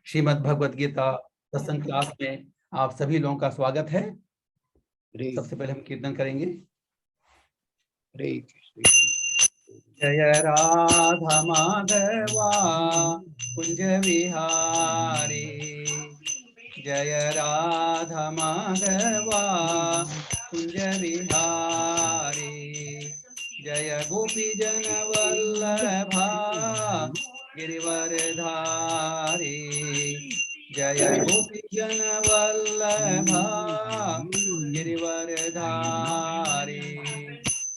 श्रीमद् भगवद गीता सत्संग क्लास में आप सभी लोगों का स्वागत है। सबसे पहले हम कीर्तन करेंगे। जय राधा माधवा कुंज विहारी, जय राधा माधवा कुंज विहारी, जय गोपी जन वल्लभा गिरिवरधारी, जय गोपी जन वल्लभा गिरिवरधारी,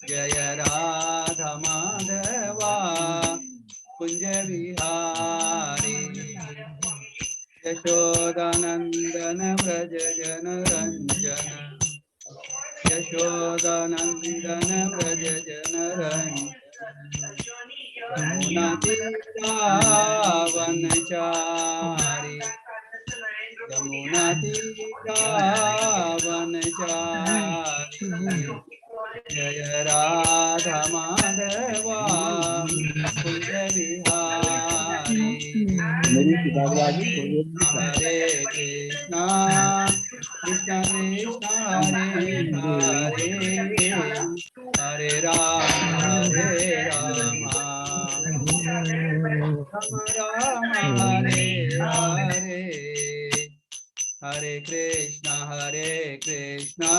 जय राधा माधवा कुंज विहारी, यशोदानंदन व्रज जन रंजन, यशोदानंदन व्रज जन रंजन, यमुना तीरावनचारी, यमुना तीरावनचारी, जय राधा माधवा कुंज विहारी, हरे कृष्णा कृष्ण कृष्ण हरे हरे, हरे राम राम राम हरे हरे, हरे कृष्णा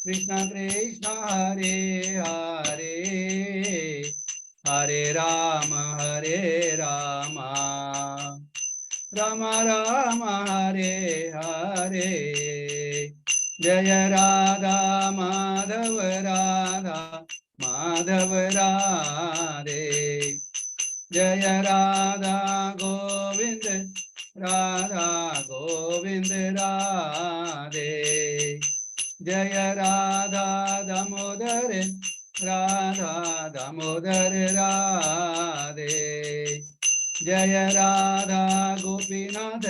कृष्ण कृष्ण हरे हरे, हरे राम राम राम हरे हरे, जय राधा माधव राधे, जय राधा गोविंद राधे, जय राधा दामोदर राधे, जय राधा गोपीनाथ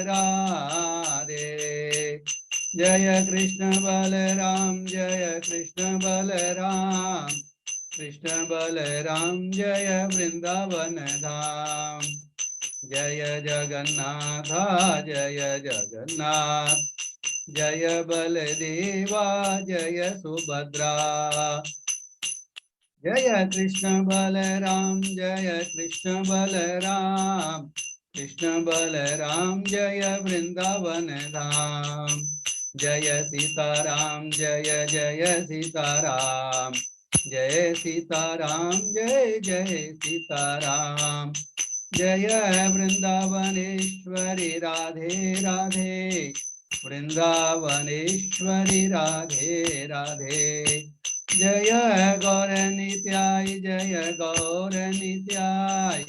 राधे, जय कृष्ण बलराम जय वृंदावन धाम, जय जगन्नाथ जय बलदेवा जय सुभद्रा, जय कृष्ण बलराम जय वृंदावन धाम, जय सीताराम जय सीताराम, जय सीताराम जय सीताराम, जय वृंदावनेश्वरी राधे राधे, वृंदावनेश्वरी राधे राधे, जय गौर नित्याय जय गौर नित्याय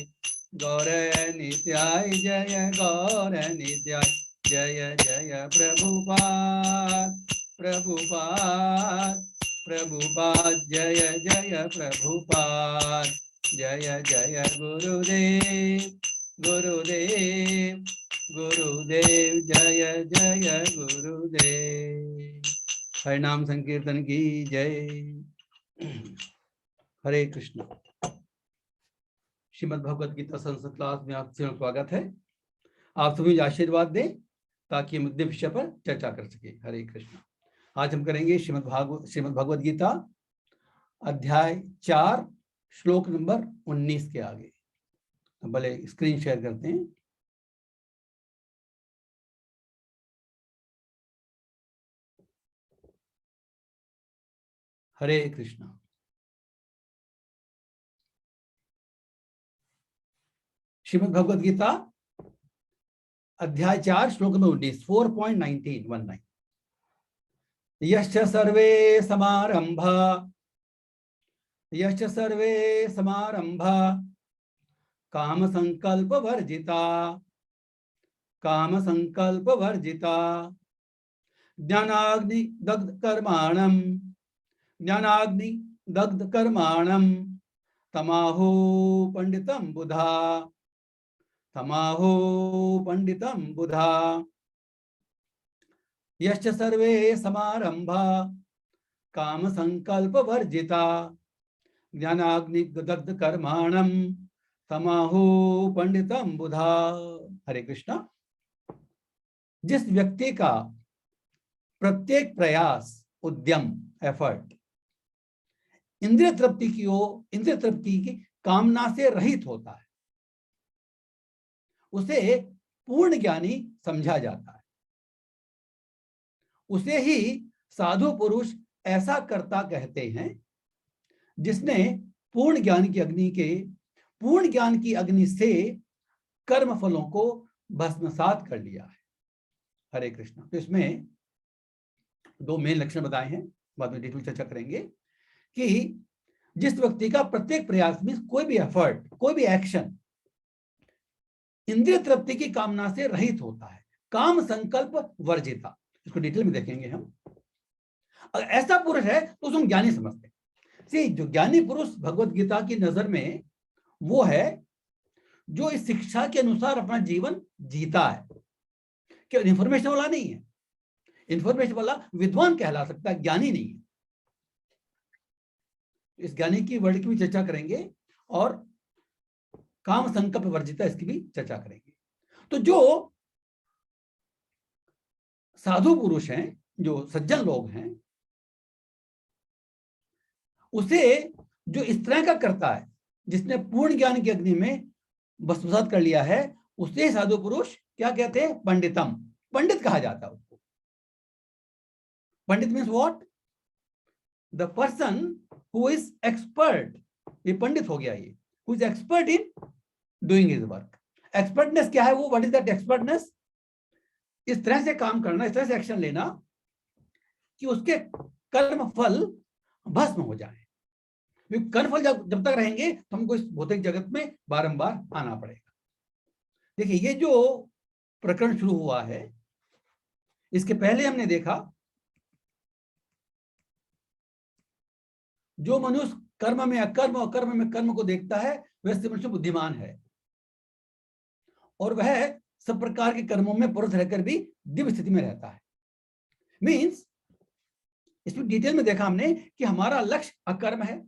जय गौर नित्याय, जय जय प्रभुपाद जय जय प्रभुपाद, जय जय गुरुदेव जय जय गुरुदेव। हरिनाम संकीर्तन की जय। हरे कृष्ण। श्रीमद् भगवद गीता संस्कृत क्लास में आप सभी स्वागत है। आप सभी आशीर्वाद दें ताकि हम मुद्दे विषय पर चर्चा कर सके। हरे कृष्ण। आज हम करेंगे श्रीमद् भगवद गीता अध्याय 4 श्लोक नंबर 19 के आगे। भले स्क्रीन शेयर करते हैं। हरे कृष्ण। श्रीमद् भगवद गीता अध्याय 4 श्लोक नंबर 19 4.19 यश्च सर्वे समारंभा काम संकल्प वर्जिता ज्ञानाग्नि दग्ध कर्माणं तमाहो पंडितं बुधा यश्च सर्वे समारंभा काम संकल्प वर्जिता ज्ञानाग्नि दग्ध कर्माणं तमाहु पंडितम बुधा। हरे कृष्णा। जिस व्यक्ति का प्रत्येक प्रयास, उद्यम, एफर्ट इंद्रिय तृप्ति की कामना से रहित होता है, उसे पूर्ण ज्ञानी समझा जाता है। उसे ही साधु पुरुष ऐसा कर्ता कहते हैं जिसने पूर्ण ज्ञान की अग्नि से कर्म फलों को भस्मसात कर लिया है। हरे कृष्णा। तो इसमें दो मेन लक्षण बताए हैं, बाद में डिटेल चर्चा करेंगे कि जिस व्यक्ति का प्रत्येक प्रयास में कोई भी एफर्ट, कोई भी एक्शन इंद्रिय तृप्ति की कामना से रहित होता है, काम संकल्प वर्जिता। इसको डिटेल में देखेंगे हम। अगर ऐसा पुरुष है तो उसको हम ज्ञानी समझते हैं। सी, जो ज्ञानी पुरुष भगवत गीता की नजर में वो है जो इस शिक्षा के अनुसार अपना जीवन जीता है। केवल इंफॉर्मेशन वाला नहीं है। इंफॉर्मेशन वाला विद्वान कहला सकता है, ज्ञानी नहीं है। इस ज्ञानी की वर्ड की भी चर्चा करेंगे और काम संकल्प वर्जिता, इसकी भी चर्चा करेंगे। तो जो साधु पुरुष हैं, जो सज्जन लोग हैं, उसे जो इस तरह का करता है जिसने पूर्ण ज्ञान की अग्नि में भस्मसात कर लिया है, उसे साधु पुरुष क्या कहते हैं? पंडितम, पंडित कहा जाता है उसको। Pandit means what? The person who is expert. ये पंडित हो गया, ये who is expert in doing his work. Expertness क्या है वो? What is that expertness? इस तरह से काम करना, इस तरह से एक्शन लेना कि उसके कर्म फल भस्म हो जाए। कर्म फल जब तक रहेंगे तो हमको इस भौतिक जगत में बारंबार आना पड़ेगा। देखिए, ये जो प्रकरण शुरू हुआ है, इसके पहले हमने देखा जो मनुष्य कर्म में अकर्म और कर्म में कर्म को देखता है वैसे मनुष्य बुद्धिमान है, और वह सब प्रकार के कर्मों में प्रवृत्त रहकर भी दिव्य स्थिति में रहता है। मीन्स इसमें डिटेल में देखा हमने कि हमारा लक्ष्य अकर्म है,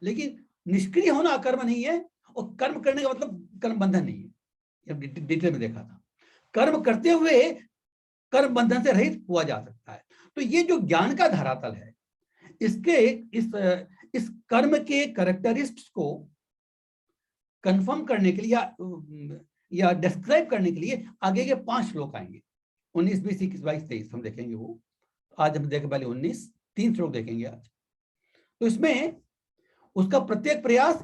लेकिन निष्क्रिय होना अकर्म नहीं है, और कर्म करने का मतलब कर्म बंधन नहीं है। डिटेल में देखा था, कर्म करते हुए कर्म बंधन से रहित हुआ जा सकता है। तो ये जो ज्ञान का धरातल है, इसके इस कर्म के कैरेक्टरिस्टिक्स को कंफर्म करने के लिए या डिस्क्राइब करने के लिए आगे के 5 श्लोक आएंगे। 19, 20, 21, 22, 23 हम देखेंगे। वो आज हम देखें पहले 19, 3 श्लोक देखेंगे आज। तो इसमें उसका प्रत्येक प्रयास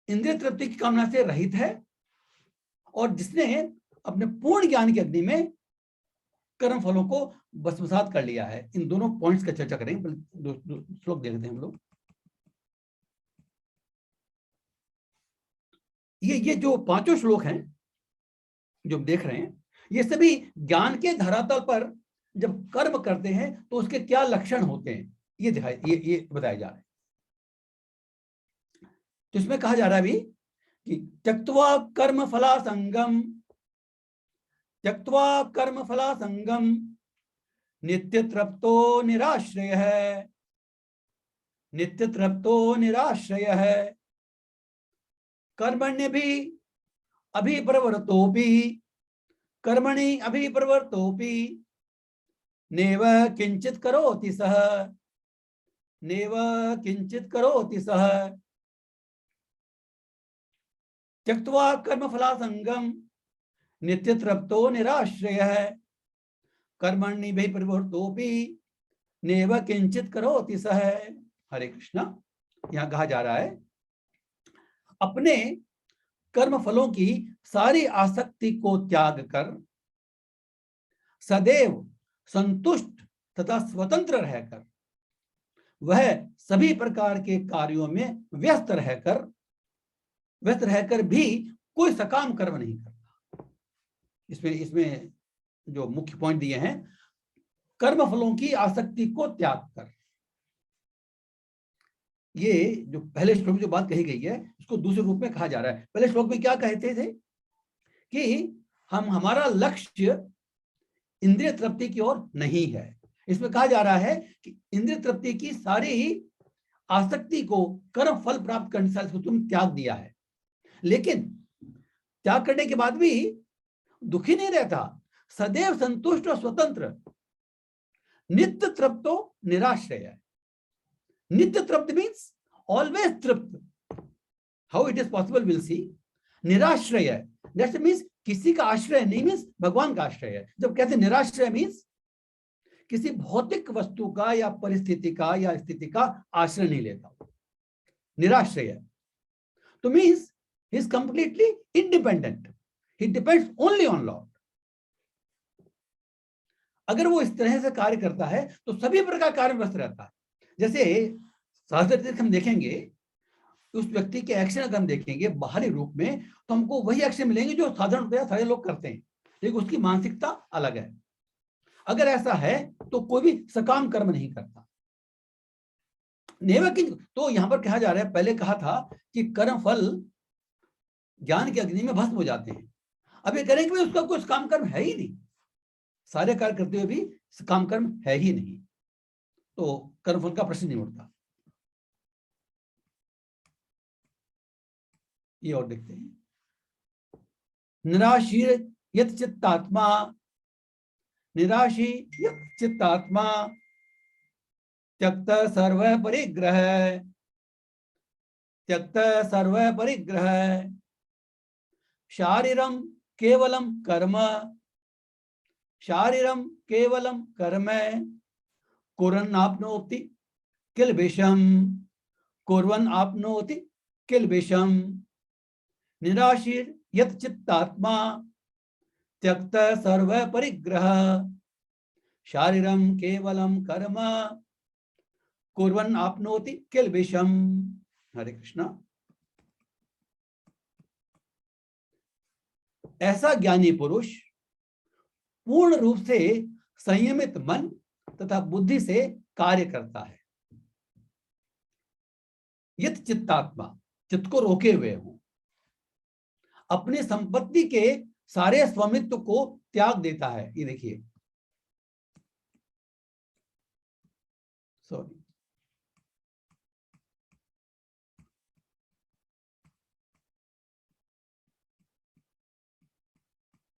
इंद्रिय तृप्ति की कामना से रहित है, और जिसने अपने पूर्ण ज्ञान की अग्नि में कर्म फलों को भस्मसात कर लिया है। इन दोनों पॉइंट्स का चर्चा करेंगे। दो श्लोक देखते हैं हम लोग। ये जो 5 श्लोक हैं जो देख रहे हैं, ये सभी ज्ञान के धरातल पर जब कर्म करते हैं तो उसके क्या लक्षण होते हैं ये बताया जा रहा है। तो इसमें कहा जा रहा है अभी कि त्यक्त्वा कर्म फला संगम नित्य तृप्तो निराश्रय है कर्मण्य भी अभिप्रवर्तोपि नेव किंचित करोति सह त्यक्त्वा कर्म फला संगम नित्य तृप्तो निराश्रय है कर्मणि भी प्रवृत्तोपि नेव किंचित करोति सह। हरे कृष्णा। यहां कहा जा रहा है अपने कर्म फलों की सारी आसक्ति को त्याग कर सदैव संतुष्ट तथा स्वतंत्र रहकर वह सभी प्रकार के कार्यों में व्यस्त रहकर भी कोई सकाम कर्म नहीं करता। इसमें जो मुख्य पॉइंट दिए हैं, कर्म फलों की आसक्ति को त्याग कर। ये जो पहले श्लोक में जो बात कही गई है इसको दूसरे रूप में कहा जा रहा है। पहले श्लोक में क्या कहते थे कि हमारा लक्ष्य इंद्रिय तृप्ति की ओर नहीं है। इसमें कहा जा रहा है कि इंद्रिय तृप्ति की सारी आसक्ति को कर्म फल प्राप्त करने से तुम त्याग दिया है। लेकिन त्याग करने के बाद भी दुखी नहीं रहता, सदैव संतुष्ट और स्वतंत्र, नित्य तृप्तो निराश्रय। नित्य तृप्त मीन्स ऑलवेज तृप्त। How it is possible will see. निराश्रय दैट मीन्स किसी का आश्रय नहीं, मीन्स भगवान का आश्रय है। जब कहते हैं निराश्रय मीन्स किसी भौतिक वस्तु का या परिस्थिति का या स्थिति का आश्रय नहीं लेता, निराश्रय। तो means he is completely independent, he depends only on Lord. अगर वो इस तरह से कार्य करता है तो सभी प्रकार कार्य व्यस्त रहता है। जैसे साधारण हम देखेंगे, उस व्यक्ति के एक्शन अगर हम देखेंगे बाहरी रूप में, तो हमको वही एक्शन मिलेंगे जो साधारणतया सारे लोग करते हैं, लेकिन उसकी मानसिकता अलग है। अगर ऐसा है तो कोई भी सकाम कर्म नहीं करता। तो यहां पर कहा जा रहा है, पहले कहा था कि कर्म फल ज्ञान की अग्नि में भस्म हो जाते हैं। अब ये करेंगे कि उसका कोई काम कर्म है ही नहीं, सारे कार्य करते हुए भी काम कर्म है ही नहीं, तो कर्मफल का प्रश्न नहीं उठता। ये और देखते हैं, निराशीर यत चित्तात्मा, निराशी यत चित्तात्मा त्यक्त सर्व परिग्रह, त्यक्त सर्व परिग्रह शारीरम केवलम कर्म, शारीरम केवलम कर्म कुर्वन् आपनोति किल्बिषम्, कुर्वन् आपनोति किल्बिषम्। निराशीर यत चित्तात्मा त्यक्त सर्व परिग्रह शारीरम केवलम कर्म कुर्वन् आपनोति किल्बिषम्। हरे कृष्णा। ऐसा ज्ञानी पुरुष पूर्ण रूप से संयमित मन तथा बुद्धि से कार्य करता है। यत चित्तात्मा, चित्त को रोके हुए हो, अपनी संपत्ति के सारे स्वामित्व को त्याग देता है। ये देखिए, सॉरी,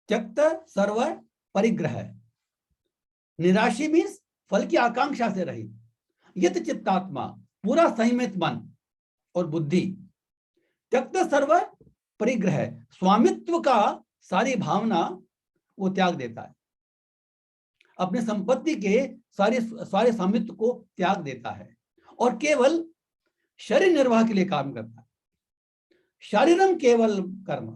त्यक्त सर्व परिग्रह, निराशी मीन्स फल की आकांक्षा से रहित, यत चित्तात्मा पूरा संयमित मन और बुद्धि, त्यक्त सर्व परिग्रह स्वामित्व का सारी भावना वो त्याग देता है, अपने संपत्ति के सारे स्वामित्व को त्याग देता है और केवल शरीर निर्वाह के लिए काम करता है। शारीरम केवल कर्म,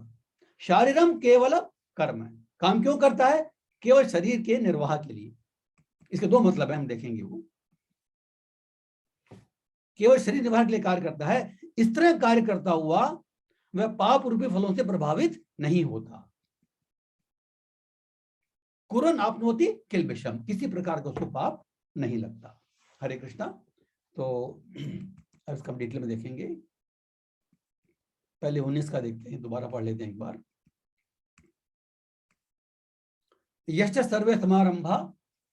शारीरम केवल कर्म, काम क्यों करता है? केवल शरीर के निर्वाह के लिए। इसके दो मतलब है, हम देखेंगे। वो केवल शरीर निर्वाह के लिए कार्य करता है। इस तरह कार्य करता हुआ वह पाप रूपी फलों से प्रभावित नहीं होता। कुर्वन् आपनोति किल्बिषम्, किसी प्रकार का उसको पाप नहीं लगता। हरे कृष्णा। तो इसका हम डिटेल में देखेंगे। पहले 19 का देखते हैं, दोबारा पढ़ लेते हैं एक बार। यश्च सर्वे समारंभा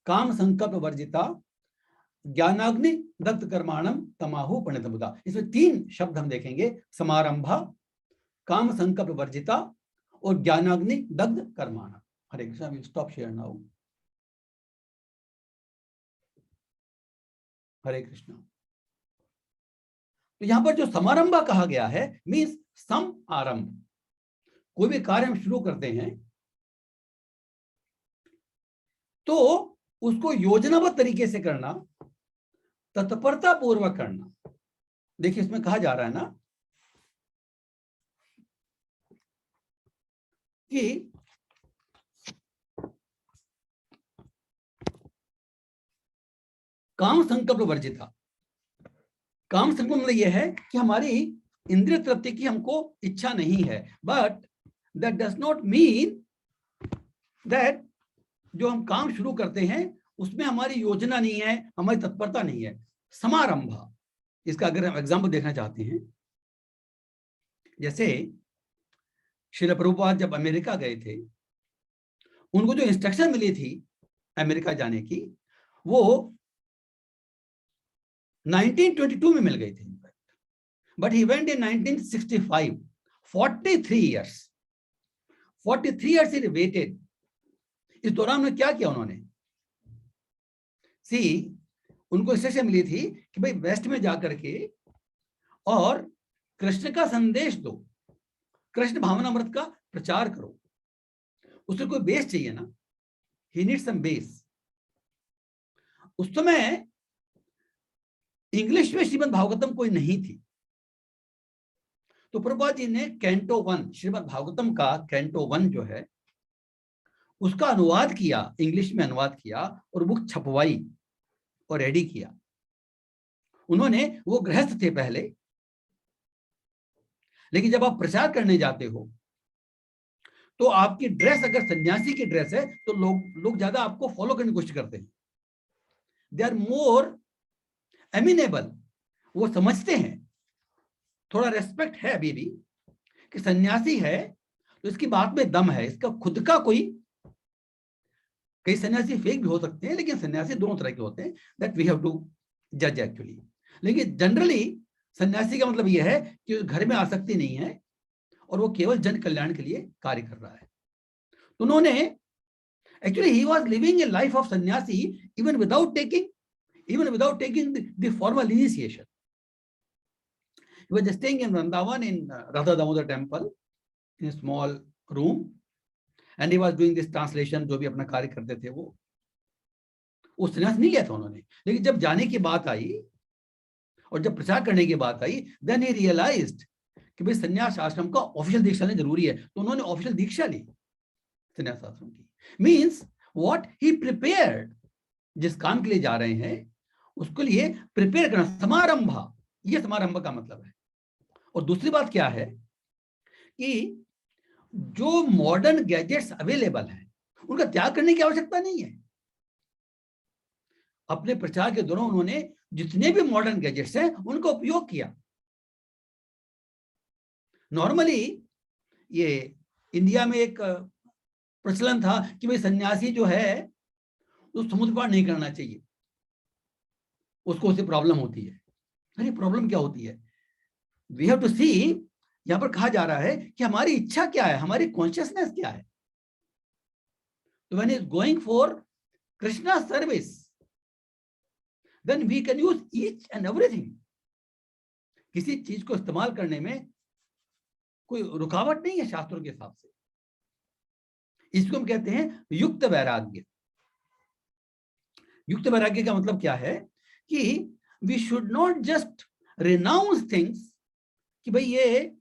काम संकल्प वर्जिता ज्ञानाग्नि दग्ध कर्माणम तमाहु पंडितमुदा। इसमें 3 शब्द हम देखेंगे, समारंभा, काम संकल्प वर्जिता और ज्ञानाग्नि दग्ध कर्माणम। Hare Krishna. Will stop share now. Hare Krishna. तो यहां पर जो समारंभा कहा गया है मीन्स सम आरंभ। कोई भी कार्य हम शुरू करते हैं तो उसको योजनाबद्ध तरीके से करना, तत्परता पूर्वक करना। देखिए, इसमें कहा जा रहा है ना कि काम संकल्प वर्जिता। काम संकल्प मतलब यह है कि हमारी इंद्रिय तृप्ति की हमको इच्छा नहीं है, but that does not mean that जो हम काम शुरू करते हैं उसमें हमारी योजना नहीं है, हमारी तत्परता नहीं है। समारंभ, इसका अगर हम एग्जाम्पल देखना चाहते हैं, जैसे श्रील प्रभुपाद जब अमेरिका गए थे, उनको जो इंस्ट्रक्शन मिली थी अमेरिका जाने की, वो 1922 में मिल गई थी, but he went in 1965 43 years 43 years he waited. इस दौरान में क्या किया उन्होंने? सी, उनको इंस्ट्रक्शन मिली थी कि भाई वेस्ट में जाकर के और कृष्ण का संदेश दो, कृष्ण भावनामृत का प्रचार करो। उसे कोई बेस चाहिए ना, ही नीड्स सम बेस। उस समय इंग्लिश में श्रीमद् भागवतम कोई नहीं थी, तो प्रभुपाद जी ने कैंटो 1, श्रीमद् भागवतम का कैंटो 1 जो है उसका अनुवाद किया, इंग्लिश में अनुवाद किया और बुक छपवाई और रेडी किया। उन्होंने, वो गृहस्थ थे पहले, लेकिन जब आप प्रचार करने जाते हो तो आपकी ड्रेस अगर सन्यासी की ड्रेस है तो लोग ज्यादा आपको फॉलो करने की कोशिश करते हैं। दे आर मोर एमिनेबल, वो समझते हैं, थोड़ा रेस्पेक्ट है अभी भी कि सन्यासी है तो इसकी बात में दम है, इसका खुद का कोई, कई सन्यासी फेक भी हो सकते हैं लेकिन सन्यासी दोनों तरह के होते हैं, दैट वी हैव टू जज एक्चुअली। लेकिन जनरली सन्यासी का मतलब यह है कि उस घर में आसक्ति नहीं है और वो केवल जन कल्याण के लिए कार्य कर रहा है। तो उन्होंने actually he was living a life of sannyasi even without taking the formal initiation. He was just staying in Vrindavan in Radha Damodar temple in a small room and he was doing this translation, जो भी अपना कार्य करते थे वो संन्यास नहीं लिया था उन्होंने। लेकिन जब जाने की बात आई और जब प्रचार करने की बात आई, देन ही रियलाइज्ड कि भाई संन्यास आश्रम का ऑफिशियल दीक्षा लेना जरूरी है, तो उन्होंने ऑफिशियल दीक्षा ली संन्यास आश्रम की। मीन्स व्हाट ही प्रिपेयर्ड, जिस काम के लिए जा रहे हैं उसके लिए प्रिपेयर करना, समारंभ, ये समारंभ का मतलब है। और दूसरी बात क्या है कि जो मॉडर्न गैजेट्स अवेलेबल हैं उनका त्याग करने की आवश्यकता नहीं है। अपने प्रचार के दौरान उन्होंने जितने भी मॉडर्न गैजेट्स हैं उनका उपयोग किया। नॉर्मली ये इंडिया में एक प्रचलन था कि भाई सन्यासी जो है वो समुद्र पार नहीं करना चाहिए, उसको उससे प्रॉब्लम होती है। अरे प्रॉब्लम क्या होती है? वी हैव टू सी, यहां पर कहा जा रहा है कि हमारी इच्छा क्या है, हमारी कॉन्शियसनेस क्या है। तो when is going for Krishna service, then we can use each and everything. किसी चीज को इस्तेमाल करने में कोई रुकावट नहीं है शास्त्रों के हिसाब से। इसको हम कहते हैं युक्त वैराग्य। युक्त वैराग्य का मतलब क्या है कि we should not just renounce things कि भाई ये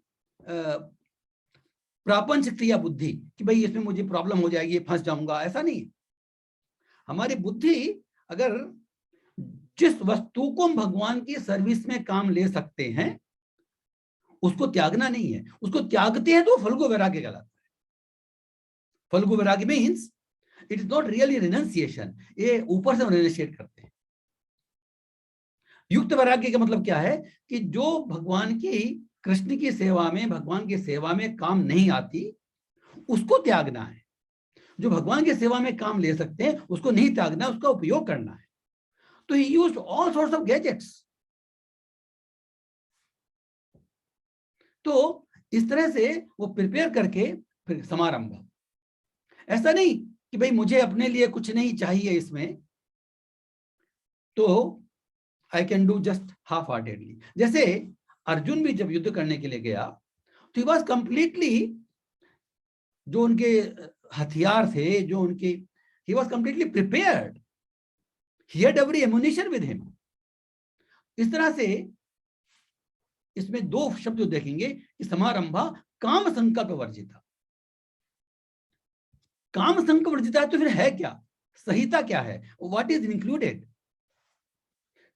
प्रापंच क्रिया बुद्धि, कि भाई इसमें मुझे प्रॉब्लम हो जाएगी, फंस जाऊंगा, ऐसा नहीं। हमारी बुद्धि अगर जिस वस्तु को हम भगवान की सर्विस में काम ले सकते हैं उसको त्यागना नहीं है। उसको त्यागते हैं तो फल्गु वैराग्य कहलाता है। फल्गु वैराग्य means it is not really renunciation, ये ऊपर से रिनंसिएट करते हैं। युक्त वैराग्य का मतलब क्या है कि जो भगवान की, कृष्ण की सेवा में, भगवान की सेवा में काम नहीं आती उसको त्यागना है। जो भगवान की सेवा में काम ले सकते हैं उसको नहीं त्यागना, उसका उपयोग करना है। तो he used all sorts of gadgets. तो इस तरह से वो प्रिपेयर करके फिर समारंभ। ऐसा नहीं कि भाई मुझे अपने लिए कुछ नहीं चाहिए इसमें, तो I can do just half heartedly. जैसे अर्जुन भी जब युद्ध करने के लिए गया तो ही वॉज कंप्लीटली, जो उनके हथियार थे, जो उनके, he was completely prepared, he had every ammunition with him. इस तरह से इसमें दो शब्द जो देखेंगे कि समारंभा काम संकल्प वर्जिता। काम संकल्प वर्जिता है तो फिर है क्या, संहिता क्या है, व्हाट इज इंक्लूडेड?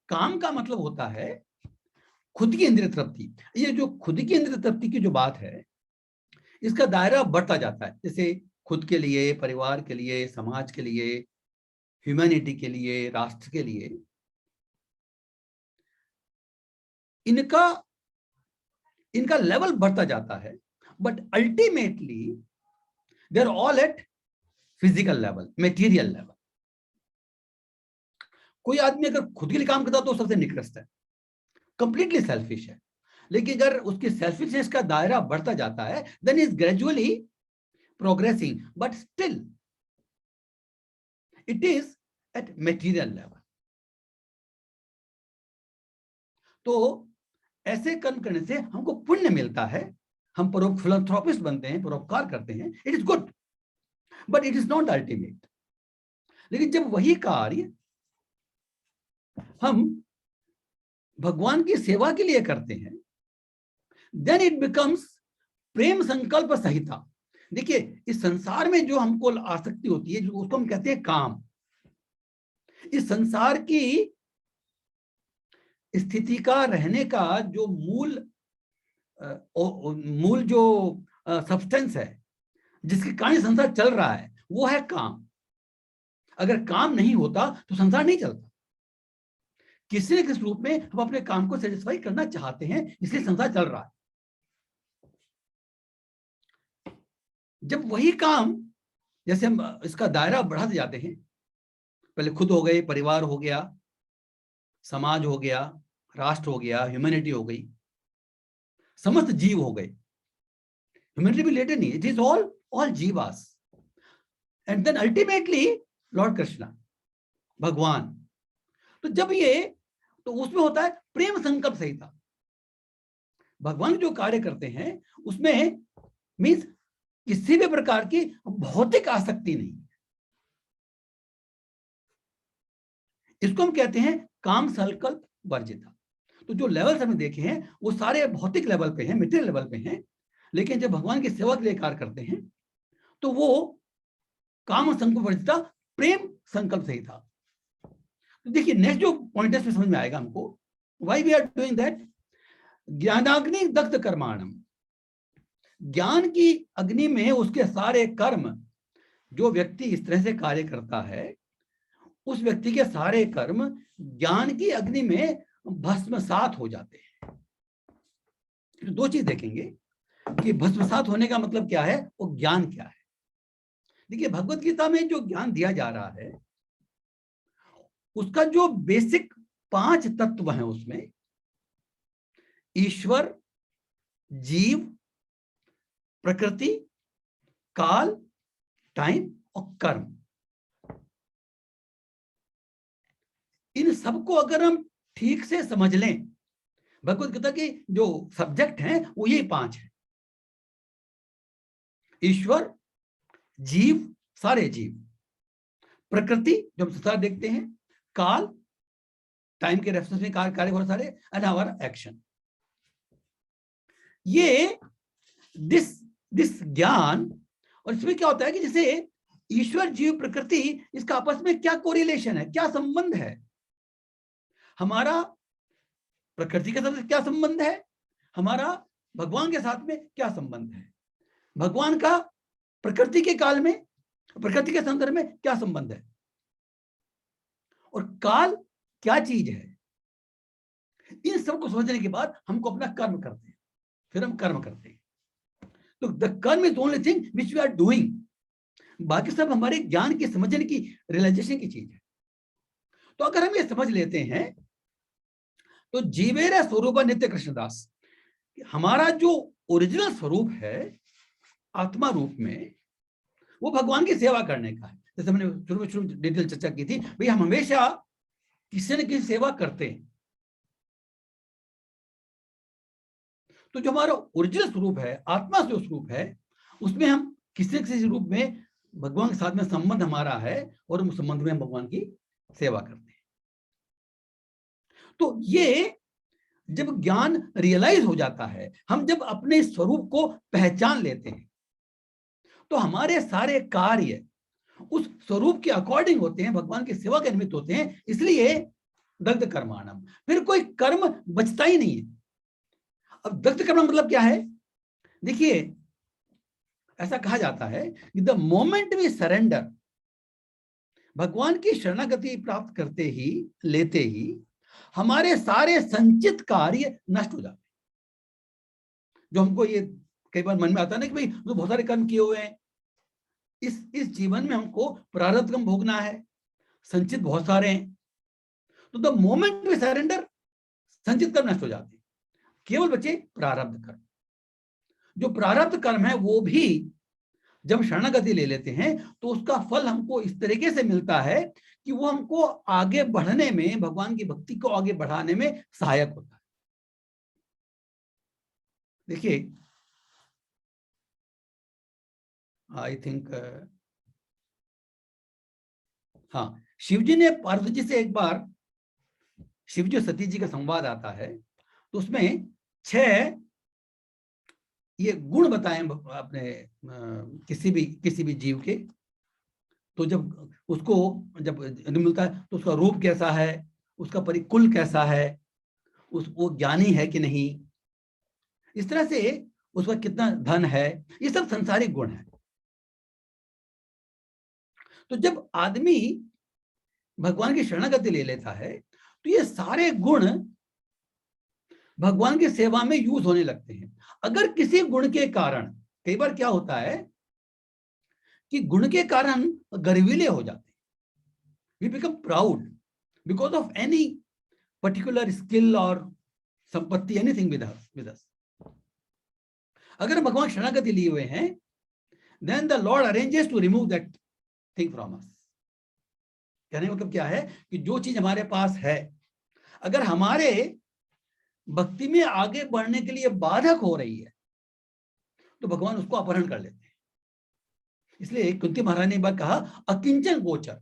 काम का मतलब होता है खुद की इंद्रिय तृप्ति। ये जो खुद की इंद्रिय तृप्ति की जो बात है इसका दायरा बढ़ता जाता है। जैसे खुद के लिए, परिवार के लिए, समाज के लिए, ह्यूमैनिटी के लिए, राष्ट्र के लिए, इनका लेवल बढ़ता जाता है। But ultimately they are all at physical level, material level. कोई आदमी अगर खुद के लिए काम करता तो सबसे निकृष्ट है, कंप्लीटली सेल्फिश है। लेकिन अगर उसकी सेल्फिशनेस का दायरा बढ़ता जाता है, then is gradually progressing, but still it is at material level. तो ऐसे कर्म करने से हमको पुण्य मिलता है, हम फिलैंथ्रोपिस्ट बनते हैं, परोपकार करते हैं, it is good, but it is not ultimate. लेकिन जब वही कार्य हम भगवान की सेवा के लिए करते हैं, देन इट बिकम्स प्रेम संकल्प संहिता। देखिए, इस संसार में जो हमको आसक्ति होती है, जो उसको हम कहते हैं काम, इस संसार की स्थिति का, रहने का जो मूल जो सब्सटेंस है, जिसके कारण संसार चल रहा है, वो है काम। अगर काम नहीं होता तो संसार नहीं चलता। किसी न किसी रूप में हम अपने काम को सेटिस्फाई करना चाहते हैं, इसलिए संसार चल रहा है। जब वही काम, जैसे हम इसका दायरा बढ़ाते जाते हैं, पहले खुद हो गए, परिवार हो गया, समाज हो गया, राष्ट्र हो गया, ह्यूमैनिटी हो गई, समस्त जीव हो गए। ह्यूमैनिटी भी लेटर नहीं, it is all jivas, and then ultimately Lord Krishna, भगवान। तो जब ये, तो उसमें होता है प्रेम संकल्प संहिता। भगवान जो कार्य करते हैं उसमें मीन्स किसी भी प्रकार की भौतिक आसक्ति नहीं। इसको हम कहते हैं काम संकल्प वर्जिता। तो जो लेवल्स हमने देखे हैं वो सारे भौतिक लेवल पे हैं, मटेरियल लेवल पे हैं, लेकिन जब भगवान की सेवा के लिए कार्य करते हैं तो वो काम संकल्प वर्जिता, प्रेम संकल्प संहिता। तो देखिए, नेक्स्ट जो पॉइंट है समझ में आएगा हमको, why we are doing that. ज्ञानाग्नि दग्ध कर्माणम, ज्ञान की अग्नि में उसके सारे कर्म, जो व्यक्ति इस तरह से कार्य करता है, उस व्यक्ति के सारे कर्म ज्ञान की अग्नि में भस्मसात हो जाते हैं। तो दो चीज देखेंगे कि भस्मसात होने का मतलब क्या है, वो ज्ञान क्या है। देखिए, भगवत गीता में जो ज्ञान दिया जा रहा है उसका जो बेसिक 5 तत्व हैं, उसमें ईश्वर, जीव, प्रकृति, काल, टाइम और कर्म, इन सबको अगर हम ठीक से समझ लें, भगवत गीता के जो सब्जेक्ट हैं वो ये 5 हैं। ईश्वर, जीव, सारे जीव, प्रकृति जो हम संसार देखते हैं, काल, टाइम के रेफरेंस में कार्य बहुत सारे, एंड आवर एक्शन। ये दिस ज्ञान, और इसमें क्या होता है कि जैसे ईश्वर, जीव, प्रकृति, इसका आपस में क्या कोरिलेशन है, क्या संबंध है, हमारा प्रकृति के साथ क्या संबंध है, हमारा भगवान के साथ में क्या संबंध है, भगवान का प्रकृति के काल में, प्रकृति के संदर्भ में क्या संबंध है, और काल क्या चीज है। इन सबको समझने के बाद हमको अपना कर्म करते हैं, फिर हम कर्म करते हैं। तो the karma is only thing which we are doing, बाकी सब हमारे ज्ञान की, समझने की, रियलाइजेशन की चीज है। तो अगर हम ये समझ लेते हैं तो जीवेर स्वरूप नित्य कृष्णदास, हमारा जो ओरिजिनल स्वरूप है आत्मा रूप में, वो भगवान की सेवा करने का है। जैसे मैंने शुरू में डिटेल चर्चा की थी, भाई हम हमेशा किसी न किसी सेवा करते हैं। तो जो हमारा ओरिजिनल स्वरूप है, आत्मा जो स्वरूप है, उसमें हम किसी न किसी रूप में भगवान के साथ में संबंध हमारा है, और उस संबंध में हम भगवान की सेवा करते हैं। तो ये जब ज्ञान रियलाइज हो जाता है, हम जब अपने स्वरूप को पहचान लेते हैं, तो हमारे सारे कार्य उस स्वरूप के अकॉर्डिंग होते हैं, भगवान की सेवा के निमित्त होते हैं। इसलिए दग्ध कर्माणम, फिर कोई कर्म बचता ही नहीं है। अब दग्ध कर्म मतलब क्या है, देखिए, ऐसा कहा जाता है कि द मोमेंट वी सरेंडर, भगवान की शरणागति प्राप्त करते ही, लेते ही, हमारे सारे संचित कार्य नष्ट हो जाते हैं। जो हमको ये कई बार मन में आता है ना कि भाई तो बहुत सारे कर्म किए हुए हैं, इस जीवन में हमको प्रारब्ध कर्म भोगना है, संचित बहुत सारे हैं। तो द मोमेंट वी सरेंडर, संचित कर्म नष्ट हो जाते हैं। केवल बचे प्रारब्ध कर्म। जो प्रारब्ध कर्म है वो भी जब शरणागति ले लेते हैं तो उसका फल हमको इस तरीके से मिलता है कि वो हमको आगे बढ़ने में, भगवान की भक्ति को आगे बढ़ाने में सहायक होता है। देखिए, आई थिंक हाँ, शिवजी ने पार्वती जी से एक बार, शिवजी सती जी का संवाद आता है तो उसमें 6 ये गुण बताए अपने किसी भी जीव के। तो जब उसको जब मिलता है तो उसका रूप कैसा है, उसका परिकुल कैसा है, वो ज्ञानी है कि नहीं, इस तरह से उसका कितना धन है, ये सब संसारिक गुण है। तो जब आदमी भगवान की शरणागति ले लेता है तो ये सारे गुण भगवान की सेवा में यूज होने लगते हैं। अगर किसी गुण के कारण, कई बार क्या होता है कि गुण के कारण गर्वीले हो जाते हैं, we become proud because of any particular skill और संपत्ति, एनीथिंग विद अस। अगर भगवान शरणागति लिए हुए हैं, then the Lord arranges to remove that thing from us. कहने का मतलब क्या है कि जो चीज हमारे पास है, अगर हमारे भक्ति में आगे बढ़ने के लिए बाधक हो रही है तो भगवान उसको अपहरण कर लेते हैं। इसलिए कुंती महाराज ने एक बार कहा, अकिंचन गोचर।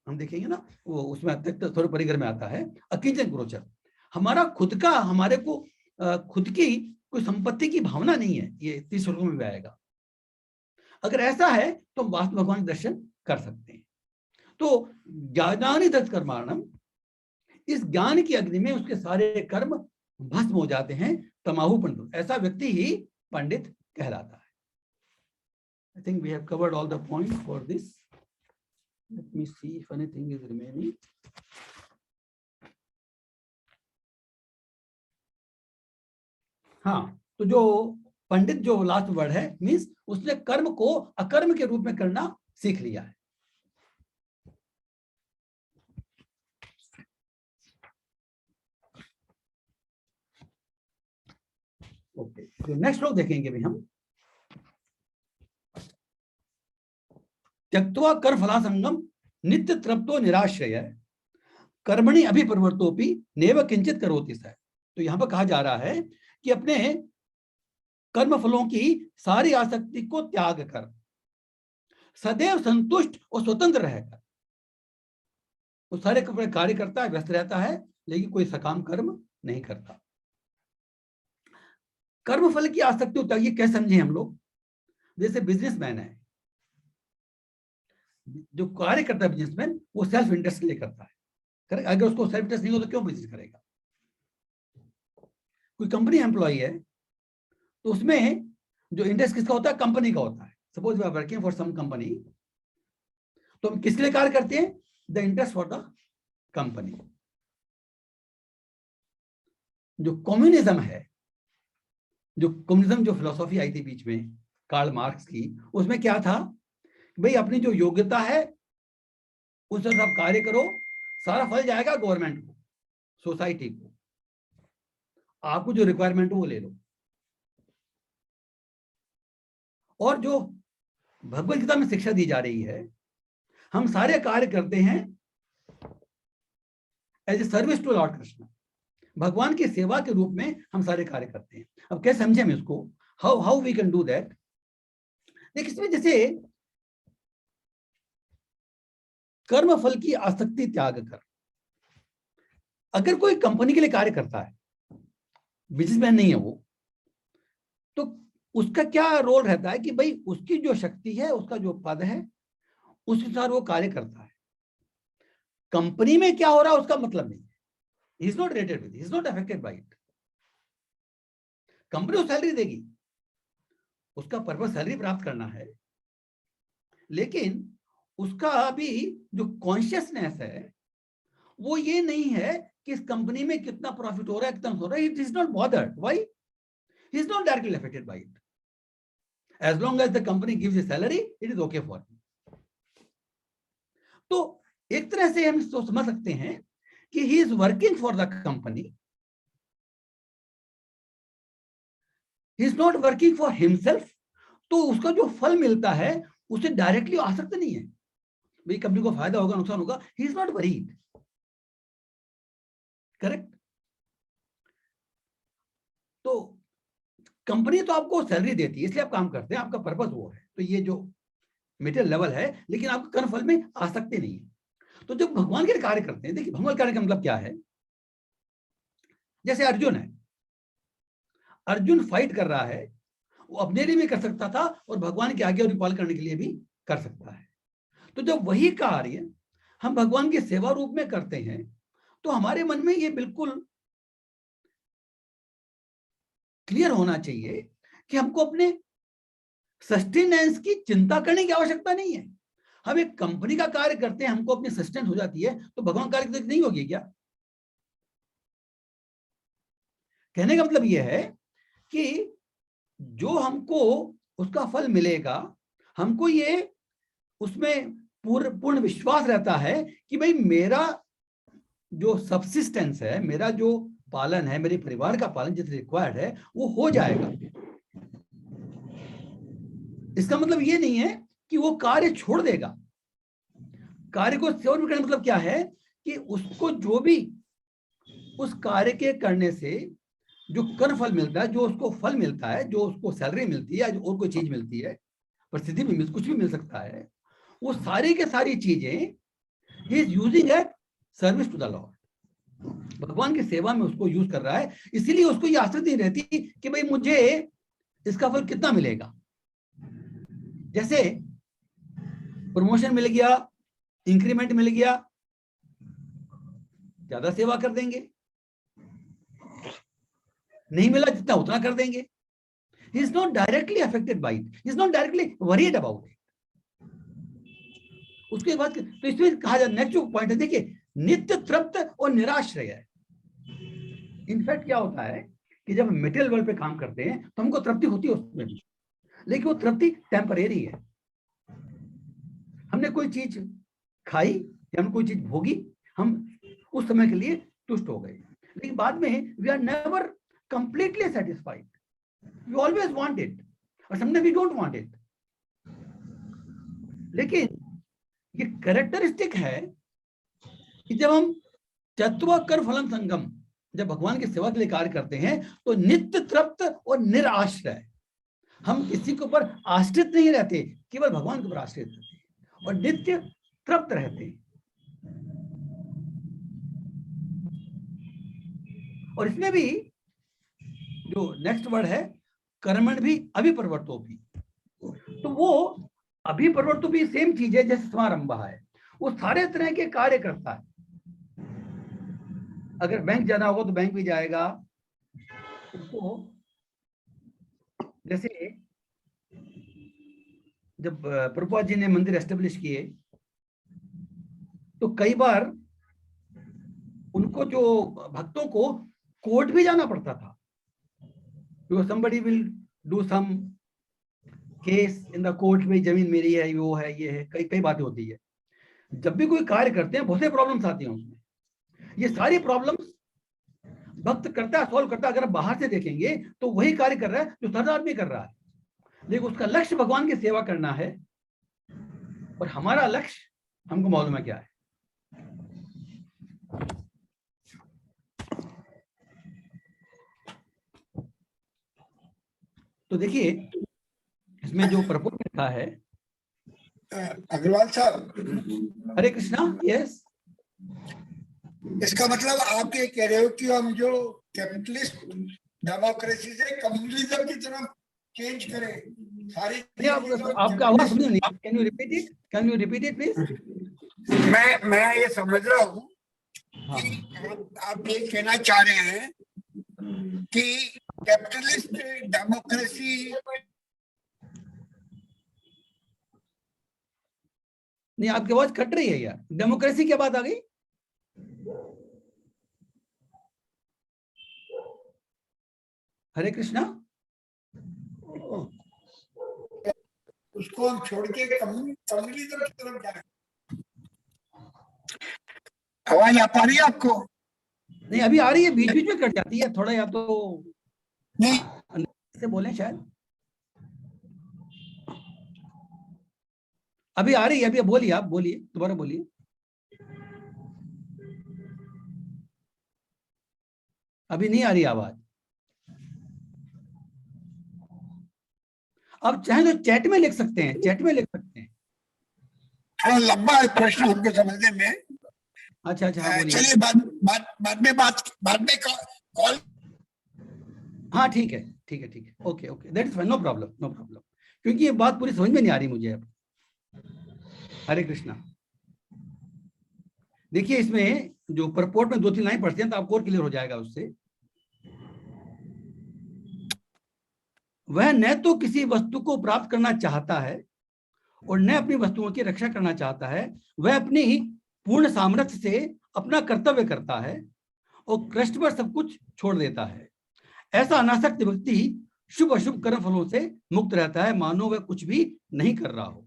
हम देखेंगे ना, वो उसमें अत्यंत थोड़े परिगर में आता है, अकिंचन गोचर। हमारा खुद का, हमारे को खुद की कोई संपत्ति की भावना नहीं है, ये 30 श्लोकों में भी आएगा। अगर ऐसा है तो हम वास्तव भगवान के दर्शन कर सकते हैं। तो ज्ञानानि तत् कर्माणम, इस ज्ञान की अग्नि में उसके सारे कर्म भस्म हो जाते हैं। तमाहु पंडित, ऐसा व्यक्ति ही पंडित कहलाता है। I think we have covered all the points for this. Let me see if anything is remaining. हाँ, तो जो पंडित जो लास्ट वर्ड है, मीन्स उसने कर्म को अकर्म के रूप में करना सीख लिया है। ओके, तो नेक्स्ट लोग देखेंगे भी हम। त्यक्त्वा कर फलासंगम नित्य तृप्तो निराश्रय कर्मणि अभिप्रवृत्तोपि नैव किंचित करोति सः। तो यहां पर कहा जा रहा है कि अपने कर्म फलों की सारी आसक्ति को त्याग कर सदैव संतुष्ट और स्वतंत्र रहकर वो सारे कार्य करता है, व्यस्त रहता है, लेकिन कोई सकाम कर्म नहीं करता। कर्म फल की आसक्ति होता है, ये कैसे समझे हम लोग? जैसे बिजनेसमैन है, जो कार्य करता है बिजनेसमैन, वो सेल्फ इंटरेस्ट के लिए करता है। अगर उसको सेल्फ इंटरेस्ट नहीं हो तो क्यों बिजनेस करेगा? कोई कंपनी एम्प्लॉय है तो उसमें जो इंटरेस्ट किसका होता है? कंपनी का होता है। Suppose we are working for some company, तो हम किसके लिए कार्य करते हैं? The interest for the company. जो कम्युनिज्म है, जो फिलोसॉफी आई थी बीच में कार्ल मार्क्स की, उसमें क्या था? भाई अपनी जो योग्यता है उस तरह आप कार्य करो, सारा फल जाएगा गवर्नमेंट को, सोसाइटी को, आपको जो रिक्वायरमेंट हो वो ले लो। और जो भगवत गीता में शिक्षा दी जा रही है, हम सारे कार्य करते हैं as a service to Lord Krishna, भगवान की सेवा के रूप में हम सारे कार्य करते हैं। अब कैसे समझे हम इसको? How we can do that? देखिए, इसमें जैसे कर्म फल की आसक्ति त्याग कर, अगर कोई कंपनी के लिए कार्य करता है, बिजनेसमैन नहीं है वो, तो उसका क्या रोल रहता है कि भाई उसकी जो शक्ति है, उसका जो पद है, उस अनुसार वो कार्य करता है। कंपनी में क्या हो रहा है उसका मतलब नहीं है। He is not related with it. He is not affected by it. Company salary देगी, उसका पर्पस सैलरी प्राप्त करना है, लेकिन उसका अभी जो कॉन्शियसनेस है वो ये नहीं है कि इस कंपनी में कितना प्रॉफिट हो रहा है, कितना हो रहा है। It is not bothered. Why? He is not directly affected by it. As long as the company gives a salary, it is okay for him. तो एक तरह से हम इसको समझ सकते हैं कि he is working for the company, he is not working for himself, तो उसका जो फल मिलता है उसे डायरेक्टली आसक्त नहीं है, भाई कंपनी को फायदा होगा नुकसान होगा, he is not worried. Correct. तो कंपनी तो आपको सैलरी देती है इसलिए आप काम करते हैं, आपका पर्पस वो है, तो ये जो मेटेरियल लेवल है, लेकिन आपको कर्म फल में आ सकते नहीं है। तो जब भगवान के कार्य करते हैं, देखिए भगवान कार्य का मतलब क्या है, जैसे अर्जुन है, अर्जुन फाइट कर रहा है, वो अपने लिए भी कर सकता था और भगवान के आगे और पालन करने के लिए भी कर सकता है। तो जब वही कार्य हम भगवान की सेवा रूप में करते हैं तो हमारे मन में ये बिल्कुल क्लियर होना चाहिए कि हमको अपने सस्टेनेंस की चिंता करने की आवश्यकता नहीं है। हम एक कंपनी का कार्य करते हैं, हमको अपनी सस्टेनेंस हो जाती है, तो भगवान कार्य नहीं होगी क्या? कहने का मतलब यह है कि जो हमको उसका फल मिलेगा, हमको ये उसमें पूर्ण विश्वास रहता है कि भाई मेरा जो सबसिस्टेंस है, मेरा जो पालन है, मेरे परिवार का पालन जितना रिक्वायर्ड है वो हो जाएगा। इसका मतलब ये नहीं है कि वो कार्य छोड़ देगा। कार्य को सेवा करने का मतलब क्या है कि उसको जो भी उस कार्य के करने से जो कर्म फल मिलता है, जो उसको फल मिलता है, जो उसको सैलरी मिलती है, और कोई चीज मिलती है, प्रसिद्धि भी कुछ भी मिल सकता है, वो सारी के सारी चीजें he is using at service to the Lord. भगवान की सेवा में उसको यूज कर रहा है, इसीलिए उसको ये आसक्ति नहीं रहती कि भाई मुझे इसका फल कितना मिलेगा। जैसे प्रमोशन मिल गया, इंक्रीमेंट मिल गया, ज्यादा सेवा कर देंगे, नहीं मिला जितना उतना कर देंगे। He is not directly affected by it. He is not directly worried about it. उसके बाद तो इसमें कहा जाए, नेक्स्ट जो पॉइंट है, देखिए नित्य तृप्त और निराश्रय है। इनफैक्ट क्या होता है कि जब हम मेटेरियल वर्ल्ड पे काम करते हैं तो हमको तृप्ति होती है उसमें भी, लेकिन वो तृप्ति टेम्परेरी है। हमने कोई चीज खाई या हमने कोई चीज भोगी, हम उस समय के लिए तुष्ट हो गए, लेकिन बाद में we are never completely satisfied. We always want it, or sometimes we don't want it. लेकिन ये कैरेक्टरिस्टिक है कि जब हम चत्व कर फलम संगम, जब भगवान की सेवा के लिए कार्य करते हैं तो नित्य तृप्त और निराश्रय, हम किसी के ऊपर आश्रित नहीं रहते, केवल भगवान के ऊपर आश्रित रहते और नित्य तृप्त रहते। और इसमें भी जो नेक्स्ट वर्ड है कर्मण भी अभिप्रवर्तो भी, तो वो अभिप्रवर्तो भी सेम चीज है जैसे समारंभ है, वो सारे तरह के कार्य करता है। अगर बैंक जाना होगा तो बैंक भी जाएगा उसको। जैसे जब प्रभुपाद जी ने मंदिर एस्टेब्लिश किए तो कई बार उनको जो भक्तों को कोर्ट भी जाना पड़ता था, somebody will do some case in the court में, जमीन मेरी है, वो है, ये है, कई कई बातें होती है। जब भी कोई कार्य करते हैं बहुत से प्रॉब्लम्स आती हैं उसमें, ये सारी प्रॉब्लम्स भक्त करता है, सॉल्व करता है। अगर आप बाहर से देखेंगे तो वही कार्य कर रहा है जो साधारण आदमी कर रहा है, लेकिन उसका लक्ष्य भगवान की सेवा करना है और हमारा लक्ष्य हमको मालूम है क्या है। तो देखिए इसमें जो प्रपोज लिखा है, अग्रवाल साहब, हरे कृष्णा। यस, इसका मतलब आप ये कह रहे हो कि हम जो कैपिटलिस्ट डेमोक्रेसी से कम्युनिज्म की तरफ चेंज करें सारी। आपका आवाज सुनिए नहीं, can you repeat it, can you repeat it please. मैं ये समझ रहा हूँ कि आप ये कहना चाह रहे हैं कि कैपिटलिस्ट डेमोक्रेसी नहीं, आपकी आवाज कट रही है यार, डेमोक्रेसी क्या बात आ गई? हरे कृष्णा, उसको हम छोड़ के कम्युनिज्म की तरफ जाए। आवाज आ पा रही है आपको? नहीं अभी आ रही है, बीच बीच में कट जाती है थोड़ा, या तो नहीं से बोलें शायद अभी आ रही है, अभी बोलिए, आप बोलिए, दोबारा बोलिए। अभी नहीं आ रही आवाज। अब चाहे तो चैट में लिख सकते हैं, चैट में लिख सकते हैं। थोड़ा लंबा है प्रश्न हमको समझने में। अच्छा अच्छा, हाँ बोलिए। चलिए बाद में कॉल। हाँ ठीक है, ठीक है, ठीक है, okay okay, that is fine, no problem, no problem, क्योंकि ये बात पूरी समझ में नहीं आ रही मुझे अब। हरे कृष्णा। देखिए इसमें जो परपोर्ट में 2-3 लाइन पढ़ते हैं तो आपको और क्लियर हो जाएगा उससे। वह न तो किसी वस्तु को प्राप्त करना चाहता है और न अपनी वस्तुओं की रक्षा करना चाहता है, वह अपनी ही पूर्ण सामर्थ्य से अपना कर्तव्य करता है और कृष्ण पर सब कुछ छोड़ देता है। ऐसा अनासक्त व्यक्ति शुभ अशुभ कर्म फलों से मुक्त रहता है, मानो वह कुछ भी नहीं कर रहा हो।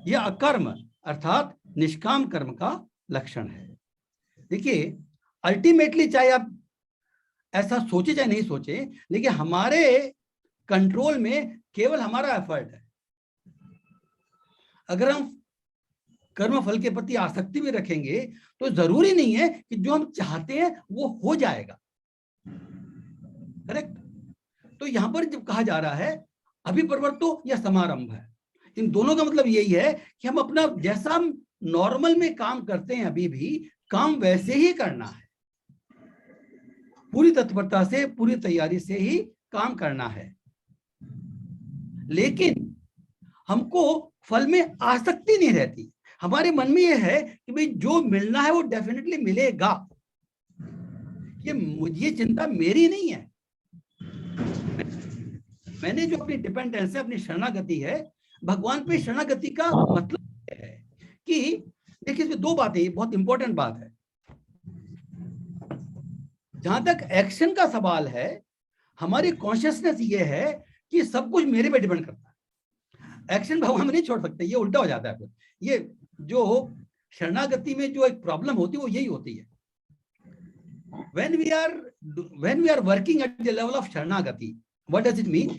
यह अकर्म अर्थात निष्काम कर्म का लक्षण है। देखिए अल्टीमेटली चाहे आप ऐसा सोचे चाहे नहीं सोचे, लेकिन हमारे कंट्रोल में केवल हमारा एफर्ट है। अगर हम कर्म फल के प्रति आसक्ति भी रखेंगे तो जरूरी नहीं है कि जो हम चाहते हैं वो हो जाएगा। करेक्ट? तो यहां पर जब कहा जा रहा है अभिप्रवर्तो या समारंभ है, इन दोनों का मतलब यही है कि हम अपना जैसा हम नॉर्मल में काम करते हैं अभी भी काम वैसे ही करना है, पूरी तत्परता से पूरी तैयारी से ही काम करना है। लेकिन हमको फल में आसक्ति नहीं रहती। हमारे मन में यह है कि भाई जो मिलना है वो डेफिनेटली मिलेगा, ये चिंता मेरी नहीं है। मैंने जो अपनी डिपेंडेंस है, अपनी शरणागति है, भगवान पे शरणागति का मतलब है कि देखिए इसमें 2 बातें, बहुत इंपॉर्टेंट बात है। जहां तक एक्शन का सवाल है, हमारी कॉन्शियसनेस ये है कि सब कुछ मेरे पे डिपेंड करता है। एक्शन भगवान में नहीं छोड़ सकते, ये उल्टा हो जाता है। फिर ये जो शरणागति में जो एक प्रॉब्लम होती है वो यही होती है। when we are working at the level of शरणागति, what does it mean?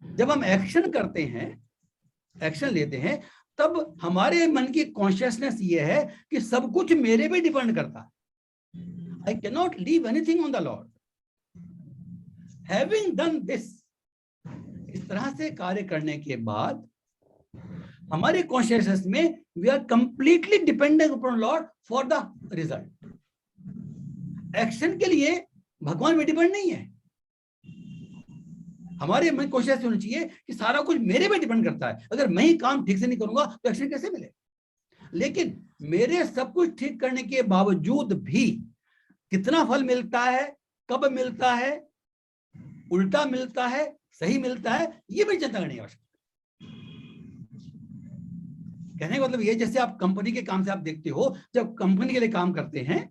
जब हम एक्शन करते हैं, एक्शन लेते हैं, तब हमारे मन की कॉन्शियसनेस ये है कि सब कुछ मेरे पे डिपेंड करता है। I cannot leave anything on the Lord. Having done this, इस तरह से कार्य करने के बाद हमारे कॉन्शियसनेस में we are completely dependent upon Lord for the result. Action के लिए भगवान पे डिपेंड नहीं है। हमारे मन कोशिश होनी चाहिए कि सारा कुछ मेरे पे डिपेंड करता है। अगर मैं ही काम ठीक से नहीं करूंगा तो एक्शन कैसे मिले? लेकिन मेरे सब कुछ ठीक करने के बावजूद भी कितना फल मिलता है, कब मिलता है, उल्टा मिलता है, सही मिलता है, ये भी चिंता करने की आवश्यकता। कहने का मतलब ये, जैसे आप कंपनी के काम से आप देखते हो, जब कंपनी के लिए काम करते हैं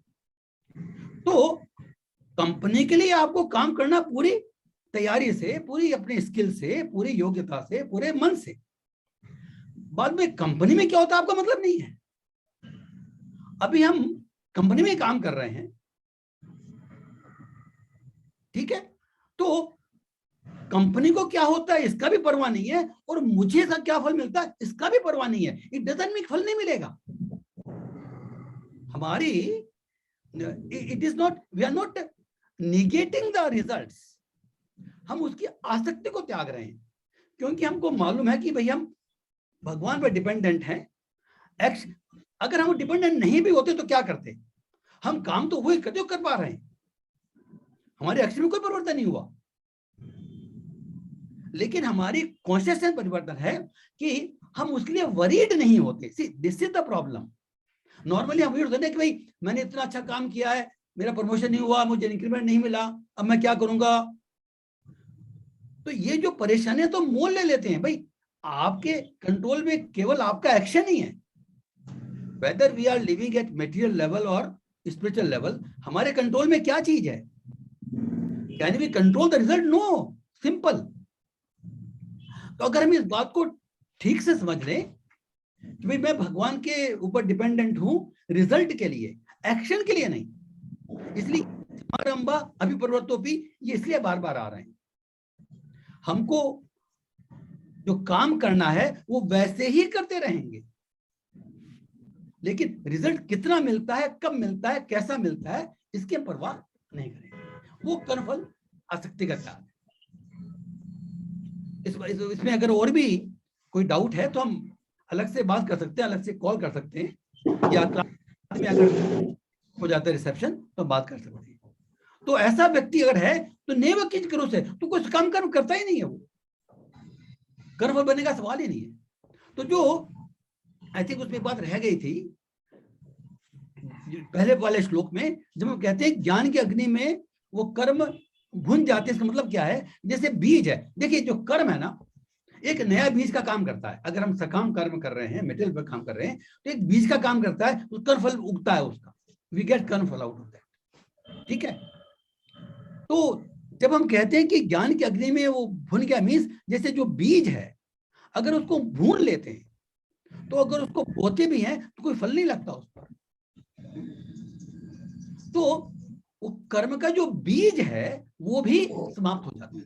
तो कंपनी के लिए आपको काम करना पूरी तैयारी से, पूरी अपने स्किल से, पूरी योग्यता से, पूरे मन से। बाद में कंपनी में क्या होता है आपका मतलब नहीं है। अभी हम कंपनी में काम कर रहे हैं, ठीक है, तो कंपनी को क्या होता है इसका भी परवाह नहीं है, और मुझे इसका क्या फल मिलता है इसका भी परवाह नहीं है। इट डजंट मीन फल नहीं मिलेगा। हमारी it is not, we are not negating the results, हम उसकी आसक्ति को त्याग रहे हैं, क्योंकि हमको मालूम है कि भाई हम भगवान पर डिपेंडेंट हैं। अगर हम डिपेंडेंट नहीं भी होते तो क्या करते? हम काम तो वही करते कर पा रहे हैं, हमारे एक्शन में कोई परिवर्तन नहीं हुआ। लेकिन हमारी कॉन्शियसनेस परिवर्तन है कि हम उसके लिए वरीड नहीं होते। See this is the problem. Normally हम वरीड होते हैं कि भाई मैंने इतना अच्छा काम किया है, मेरा प्रमोशन नहीं हुआ, मुझे इंक्रीमेंट नहीं मिला, अब मैं क्या करूंगा? तो ये जो परेशानी है तो मोल ले लेते हैं। भाई आपके कंट्रोल में केवल आपका एक्शन ही है। Whether we are living at material level और स्पिरिचुअल लेवल, हमारे कंट्रोल में क्या चीज है? Can we control the result? No, simple. तो अगर हम इस बात को ठीक से समझ लें कि भाई मैं भगवान के ऊपर डिपेंडेंट हूं रिजल्ट के लिए, एक्शन के लिए नहीं। इसलिए समारंभा अभिप्रवर्तोपि ये इसलिए बार बार आ रहे हैं। हमको जो काम करना है वो वैसे ही करते रहेंगे, लेकिन रिजल्ट कितना मिलता है, कब मिलता है, कैसा मिलता है, इसकी परवाह नहीं करेंगे। वो कर्मफल आसक्ति का त्याग है। इसमें अगर और भी कोई डाउट है तो हम अलग से बात कर सकते हैं, अलग से कॉल कर सकते हैं, या क्लास में अगर हो जाता है रिसेप्शन तो बात कर सकते हैं। तो ऐसा व्यक्ति अगर है तो नेव किंच करो से, तो कुछ काम कर्म करता ही नहीं है, वो कर्मफल बनने का सवाल ही नहीं है। तो जो आई थिंक उसमें बात रह गई थी पहले वाले श्लोक में, जब हम कहते हैं ज्ञान की अग्नि में वो कर्म भुन जाते हैं, इसका मतलब क्या है, जैसे बीज है। देखिए जो कर्म है ना, एक नया बीज का काम करता है। अगर हम सकाम कर्म कर रहे हैं, मेटेरियल पर काम कर रहे हैं, तो एक बीज का काम करता है, तो कर्म फल उगता है उसका, वी गेट कर्म फल आउट ऑफ दैट। ठीक है, तो जब हम कहते हैं कि ज्ञान की अग्नि में वो भुन गया, मीन्स जैसे जो बीज है अगर उसको भून लेते हैं, तो अगर उसको बोते भी हैं तो कोई फल नहीं लगता उस पर। तो वो कर्म का जो बीज है वो भी समाप्त हो जाता है।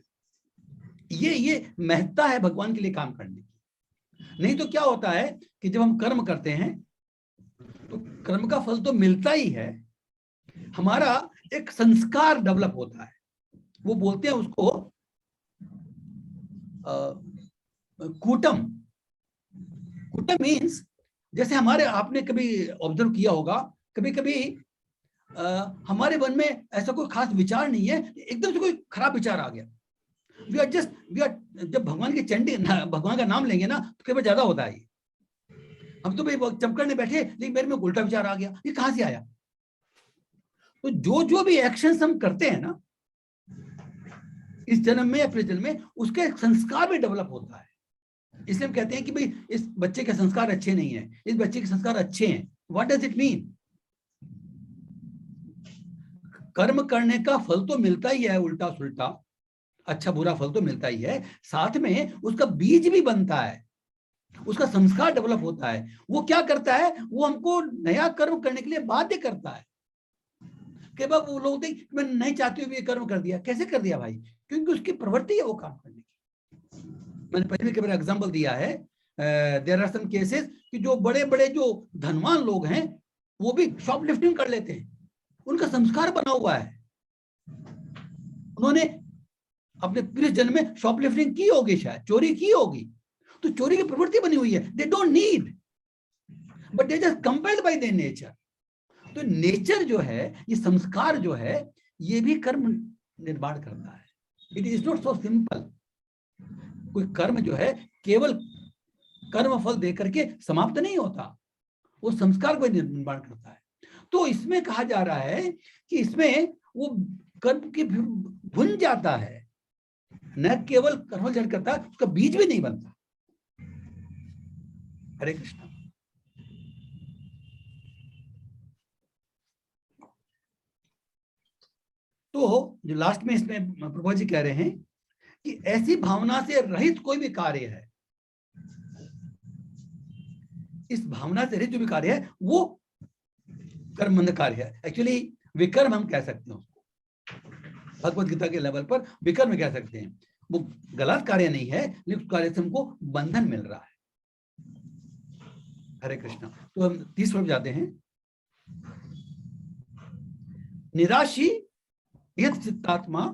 ये महत्ता है भगवान के लिए काम करने की। नहीं तो क्या होता है कि जब हम कर्म करते हैं तो कर्म का फल तो मिलता ही है, हमारा एक संस्कार डेवलप होता है। वो बोलते हैं उसको कूटम। कूटम मीन्स, जैसे हमारे, आपने कभी ऑब्जर्व किया होगा, कभी कभी हमारे मन में ऐसा कोई खास विचार नहीं है, एकदम से कोई खराब विचार आ गया, वी आर जब भगवान की चंडी भगवान का नाम लेंगे ना तो कई बार ज्यादा होता है। हम तो भाई जब करने बैठे, लेकिन मेरे में उल्टा विचार आ गया, ये कहां से आया? तो जो भी एक्शन हम करते हैं ना इस जन्म में या पिछले जन्म में, उसके संस्कार भी डेवलप होता है। इसलिए हम कहते हैं कि भाई इस बच्चे के संस्कार अच्छे नहीं है, इस बच्चे के संस्कार अच्छे हैं। What does it mean? कर्म करने का फल तो मिलता ही है, उल्टा सुल्टा अच्छा बुरा फल तो मिलता ही है, साथ में उसका बीज भी बनता है, उसका संस्कार डेवलप होता है। वो क्या करता है, वो हमको नया कर्म करने के लिए बाध्य करता है। कई बार वो लोग देखते मैं नहीं चाहते हुए ये कर्म कर दिया। कैसे कर दिया भाई? क्योंकि उसकी प्रवृत्ति है वो काम करने की। मैंने पहले कई बार एग्जाम्पल दिया है, देयर आर सम केसेस कि जो बड़े बड़े जो धनवान लोग हैं वो भी शॉपलिफ्टिंग कर लेते हैं, उनका संस्कार बना हुआ है, उन्होंने अपने पूरे जन्म में शॉपलिफ्टिंग की होगी, शायद चोरी की होगी, तो चोरी की प्रवृत्ति बनी हुई है। They don't need, but they just compelled bye their nature. तो नेचर जो है, ये संस्कार जो है, ये भी कर्म निर्माण करता है। It is not so simple. कोई कर्म जो है केवल कर्म फल देकर के समाप्त नहीं होता, वो संस्कार को निर्माण करता है। तो इसमें कहा जा रहा है कि इसमें वो कर्म की भुन जाता है, न केवल कर्म जड़ करता, उसका बीज भी नहीं बनता। हरे कृष्ण। तो जो लास्ट में इसमें प्रभु जी कह रहे हैं कि ऐसी भावना से रहित कोई भी कार्य है, इस भावना से रहित जो भी कार्य है वो कर्मबंध कार्य है। एक्चुअली विकर्म हम कह सकते हैं उसको, भगवत गीता के लेवल पर विकर्म कह सकते हैं। वो गलत कार्य नहीं है, लेकिन उस कार्य से हमको बंधन मिल रहा है। हरे कृष्ण। तो हम 30 पर जाते हैं। निराशी यत चित्तात्मा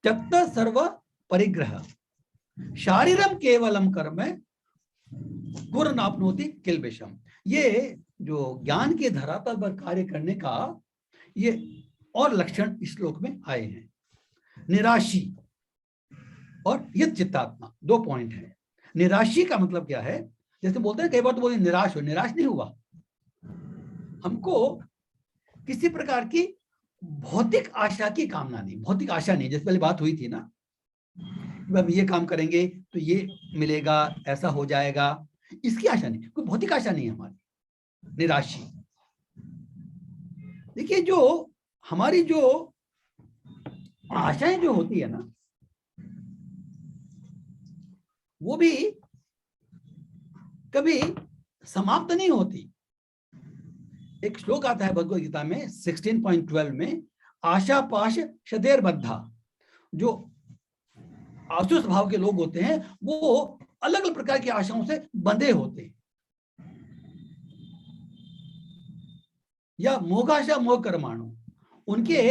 त्यक्त सर्व परिग्रह शारीरम केवलम कर्म गुर नापनोति किल्बिषम। ये जो ज्ञान के धरातल पर कार्य करने का ये और लक्षण इस श्लोक में आए हैं। निराशी और यत चित्तात्मा, 2 पॉइंट है। निराशी का मतलब क्या है? जैसे बोलते हैं कई बार तो बोलते निराश हो, निराश नहीं हुआ। हमको किसी प्रकार की भौतिक आशा की कामना नहीं, भौतिक आशा नहीं। जैसे पहले बात हुई थी ना, हम ये काम करेंगे तो ये मिलेगा, ऐसा हो जाएगा, इसकी आशा नहीं, कोई भौतिक आशा नहीं हमारी। निराशी। देखिए जो हमारी जो आशाएं जो होती है ना, वो भी कभी समाप्त नहीं होती। एक श्लोक आता है भगवद गीता में 16.12 में, आशा पाश शदेर बद्धा। जो आसुर स्वभाव के लोग होते हैं, वो अलग अलग प्रकार की आशाओं से बंधे होते हैं, या मोगाशा मोह कर्माणु। उनके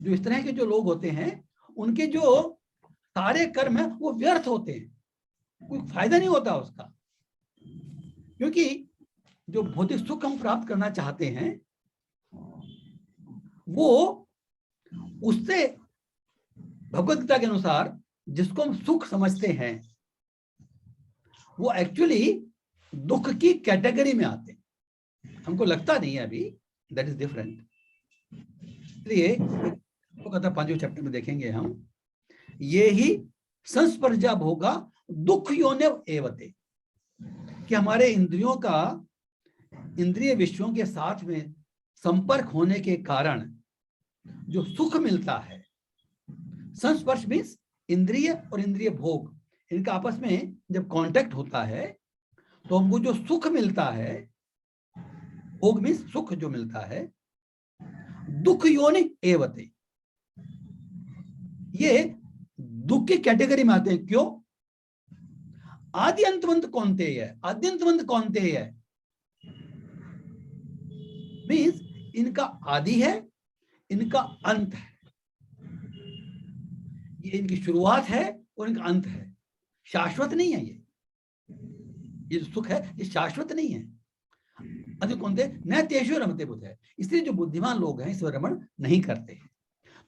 जो इस तरह के जो लोग होते हैं, उनके जो सारे कर्म है वो व्यर्थ होते हैं, कोई फायदा नहीं होता उसका। क्योंकि जो भौतिक सुख हम प्राप्त करना चाहते हैं, वो उससे भगवद गीता के अनुसार जिसको हम सुख समझते हैं, वो एक्चुअली दुख की कैटेगरी में आते हैं। हमको लगता नहीं है अभी, दैट इज डिफरेंट। इसलिए तो कहता 5वें चैप्टर में देखेंगे हम, ये ही संस्पर्शा भोगा दुख योनिव एवते, कि हमारे इंद्रियों का इंद्रिय विषयों के साथ में संपर्क होने के कारण जो सुख मिलता है, संस्पर्श मीन्स इंद्रिय और इंद्रिय भोग, इनका आपस में जब कांटेक्ट होता है तो हमको जो सुख मिलता है, भोग मीन्स सुख जो मिलता है, दुख योनि एवते, ये दुख की कैटेगरी में आते हैं। क्यों? आदि अंतवंत कौनते है, आदि अंतवंत कौनते है मीन्स इनका आदि है, इनका अंत है, ये इनकी शुरुआत है और इनका अंत है, शाश्वत नहीं है। ये जो सुख है ये शाश्वत नहीं है। अति कौनते न तेषु रमते बुद्ध है, इसलिए जो बुद्धिमान लोग हैं इसमें रमण नहीं करते हैं।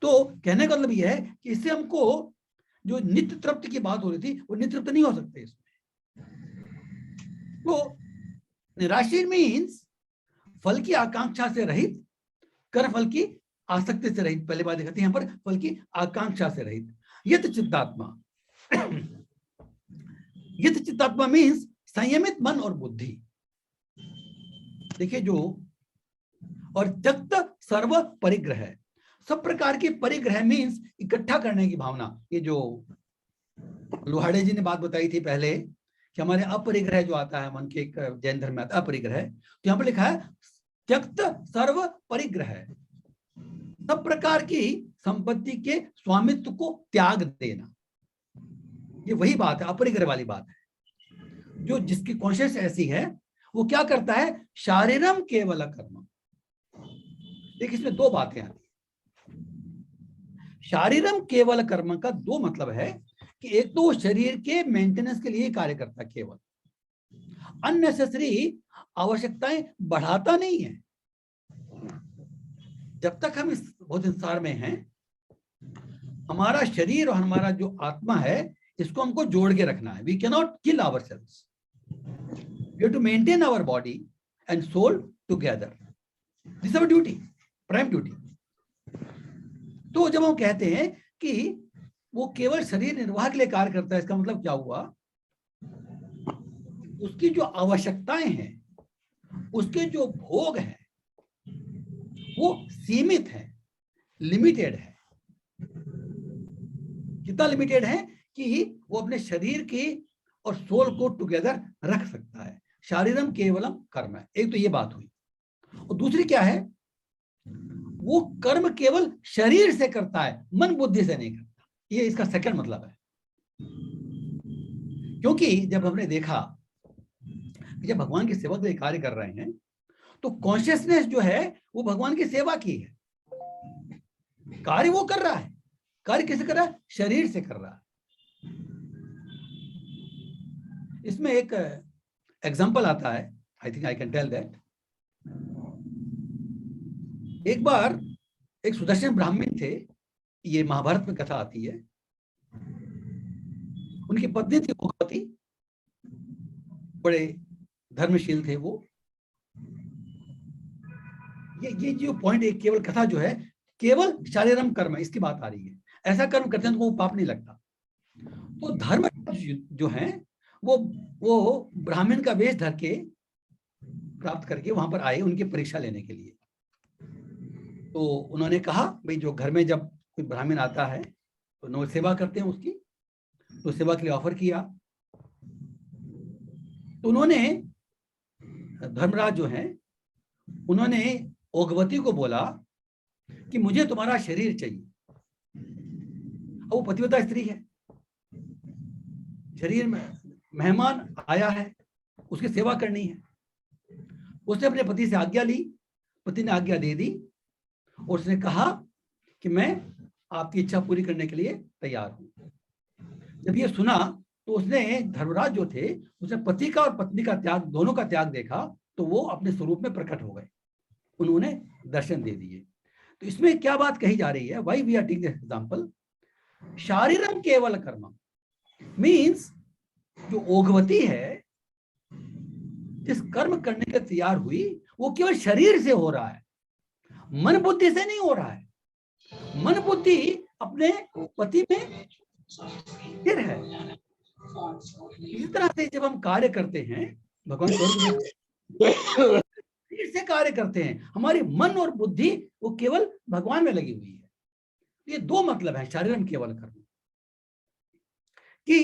तो कहने का मतलब यह है कि इससे हमको जो नित्य तृप्ति की बात हो रही थी, वो नित्य तृप्त नहीं हो सकते इसमें। तो निराशीर मीन्स फल की आकांक्षा से रहित, कर फल की आसक्ति से रहित। पहले बात दिखाती है यहाँ पर फल की आकांक्षा से रहित। यत चित्तात्मा, यत चित्तात्मा मीन्स संयमित मन और बुद्धि। देखिए जो, और त्यक्त सर्व परिग्रह, सब प्रकार के परिग्रह मीन्स इकट्ठा करने की भावना। ये जो लोहाड़े जी ने बात बताई थी पहले कि हमारे अपरिग्रह जो आता है मन के, एक जैन धर्म में आता है अपरिग्रह, तो यहाँ पर लिखा है त्यक्त सर्व परिग्रह, सब प्रकार की संपत्ति के स्वामित्व को त्याग देना। ये वही बात है, अपरिग्रह वाली बात है। जो जिसकी कॉन्शियस ऐसी है वो क्या करता है, शारीरम केवल कर्म। देखिए इसमें दो बातें आती है। शारीरम केवल कर्म का दो मतलब है कि एक तो शरीर के मेंटेनेंस के लिए कार्य करता है केवल, अननेसेसरी आवश्यकताएं बढ़ाता नहीं है। जब तक हम इस भौतिक संसार में हैं, हमारा शरीर और हमारा जो आत्मा है इसको हमको जोड़ के रखना है। We can not kill ourselves, we have to maintain our body and soul together, this is our duty, prime duty. तो जब हम कहते हैं कि वो केवल शरीर निर्वाह के लिए कार्य करता है, इसका मतलब क्या हुआ, उसकी जो आवश्यकताएं हैं, उसके जो भोग हैं, वो सीमित है, लिमिटेड है। कितना लिमिटेड है कि वो अपने शरीर की और सोल को टुगेदर रख सकता है। शारीरम केवलम कर्म है, एक तो ये बात हुई। और दूसरी क्या है, वो कर्म केवल शरीर से करता है, मन बुद्धि से नहीं करता। ये इसका सेकंड मतलब है। क्योंकि जब हमने देखा कि जब भगवान की सेवा के लिए कार्य कर रहे हैं तो कॉन्शियसनेस जो है वो भगवान की सेवा की है, कार्य वो कर रहा है। कार्य कैसे कर रहा है, शरीर से कर रहा है। इसमें एक एग्जांपल आता है, I think I can tell that. एक बार एक सुदर्शन ब्राह्मण थे, ये महाभारत में कथा आती है। उनकी पत्नी थी भगवती, बड़े धर्मशील थे वो। ये जो पॉइंट, एक केवल कथा जो है केवल शारीरम कर्म है, इसकी बात आ रही है। ऐसा कर्म करते हैं तो वो पाप नहीं लगता। तो धर्म जो है वो ब्राह्मण का वेश धर के प्राप्त करके वहां पर आए उनकी परीक्षा लेने के लिए। तो उन्होंने कहा भाई जो घर में जब कोई ब्राह्मण आता है तो नो सेवा करते हैं उसकी, तो सेवा के लिए ऑफर किया। तो उन्होंने, धर्मराज जो है, उन्होंने ओघवती को बोला कि मुझे तुम्हारा शरीर चाहिए। अब वो पतिव्रता स्त्री है, शरीर में मेहमान आया है, उसकी सेवा करनी है। उसने अपने पति से आज्ञा ली, पति ने आज्ञा दे दी और उसने कहा कि मैं आपकी इच्छा पूरी करने के लिए तैयार हूं। जब ये सुना तो उसने, धर्मराज जो थे, उसने पति का और पत्नी का त्याग, दोनों का त्याग देखा, तो वो अपने स्वरूप में प्रकट हो गए, उन्होंने दर्शन दे दिए। तो इसमें क्या बात कही जा रही है, why we are taking this example, शारीरम केवल कर्म मीन्स जो ओघवती है, जिस कर्म करने के तैयार हुई, वो केवल शरीर से हो रहा है, मन बुद्धि से नहीं हो रहा है। मन बुद्धि अपने पति में स्थिर है। इसी तरह से जब हम कार्य करते हैं, भगवान शरीर से कार्य करते हैं, हमारी मन और बुद्धि वो केवल भगवान में लगी हुई है। ये दो मतलब है शारीरम केवल कर्म, कि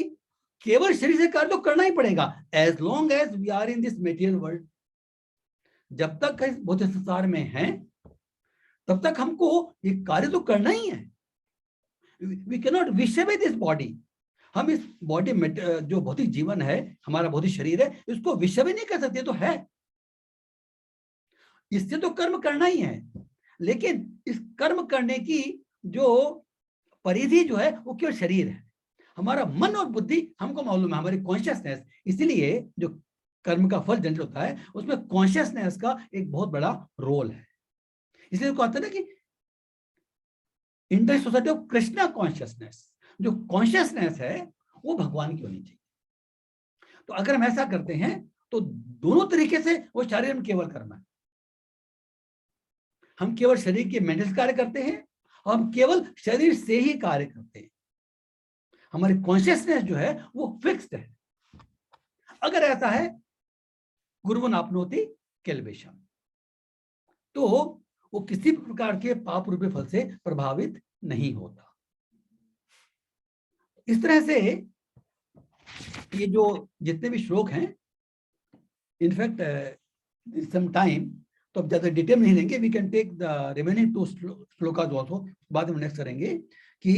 केवल शरीर से कार्य तो करना ही पड़ेगा as long as we are in this material world. जब तक इस भौतिक संसार में हैं, तब तक हमको ये कार्य तो करना ही है। We can not wish away this body. हम इस बॉडी में जो भौतिक जीवन है, हमारा भौतिक शरीर है, इसको विश अवे नहीं कर सकते, तो है, इससे तो कर्म करना ही है। लेकिन इस कर्म करने की जो परिधि जो है वो केवल शरीर है। हमारा मन और बुद्धि, हमको मालूम है, हमारी कॉन्शियसनेस, इसलिए जो कर्म का फल जनरेट होता है उसमें कॉन्शियसनेस का एक बहुत बड़ा रोल है। इसलिए कहते हैं ना कि inter society of Krishna consciousness, जो कॉन्शियसनेस है वो भगवान की होनी चाहिए। तो अगर हम ऐसा करते हैं तो दोनों तरीके से वो शरीर में केवल कर्म है। हम केवल शरीर के मेंटल कार्य करते हैं और हम केवल शरीर से ही कार्य करते हैं। हमारी कॉन्शियसनेस जो है वो फिक्स्ड है। अगर ऐसा है, गुरुवन आपनोति केल्वेशम, तो वो किसी भी प्रकार के पाप रूपी फल से प्रभावित नहीं होता। इस तरह से ये जो जितने भी श्लोक हैं, इनफैक्ट सम टाइम, तो अब ज्यादा डिटेल नहीं लेंगे, we can take the remaining 2 shlokas also, बाद में नेक्स्ट करेंगे। कि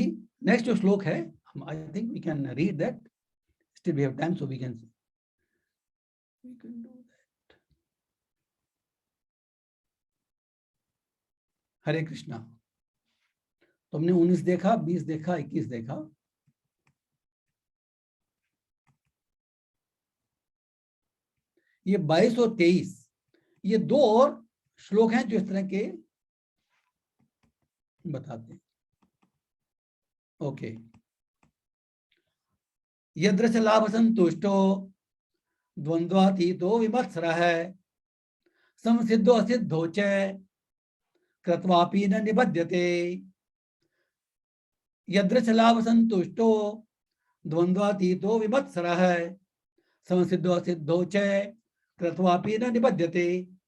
नेक्स्ट जो श्लोक है, I think we can read that, still we have time, so we can do that. Hare Krishna. तो हमने 19 देखा, 20 देखा, 21 देखा। ये 22 और 23, ये 2 और श्लोक हैं जो इस तरह के बताते हैं। ओके। यदृश लाभ संतुष्टो द्वंद्वातीतो विमत्सरः संसिद्धो असिद्धो च कृत्वापि न निबध्यते। यदृश लाभ संतुष्टो द्वंद्वातीतो विमत्सरः संसिद्धो असिद्धो च कृत्वापि न निबध्यते।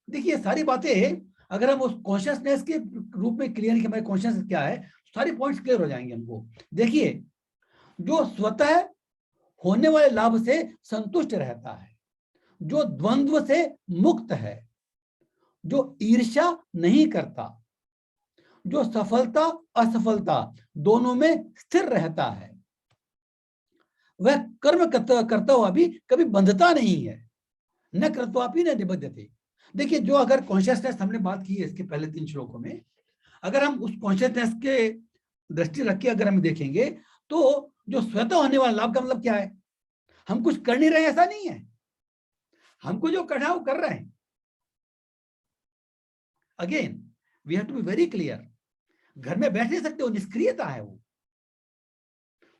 देखिए सारी बातें अगर हम उस कॉन्शियसनेस के रूप में क्लियर कि हमारी कॉन्शियसनेस क्या है, सारी पॉइंट्स क्लियर हो जाएंगे हमको। देखिए, जो स्वतः होने वाले लाभ से संतुष्ट रहता है, जो द्वंद्व से मुक्त है, जो ईर्ष्या नहीं करता, जो सफलता असफलता दोनों में स्थिर रहता है, वह कर्म करता हुआ भी कभी बंधता नहीं है, न कृत्वापि न निबध्यते। देखिए, जो अगर कॉन्शियसनेस हमने बात की है इसके पहले 3 श्लोकों में, अगर हम उस कॉन्शियसनेस के दृष्टि रख के अगर हम देखेंगे, तो जो स्वतः होने वाला लाभ का मतलब क्या है? हम कुछ कर नहीं रहे, ऐसा नहीं है, हमको जो करना है वो कर रहे हैं। Again we have to be very clear, घर में बैठ नहीं सकते, वो निष्क्रियता है, वो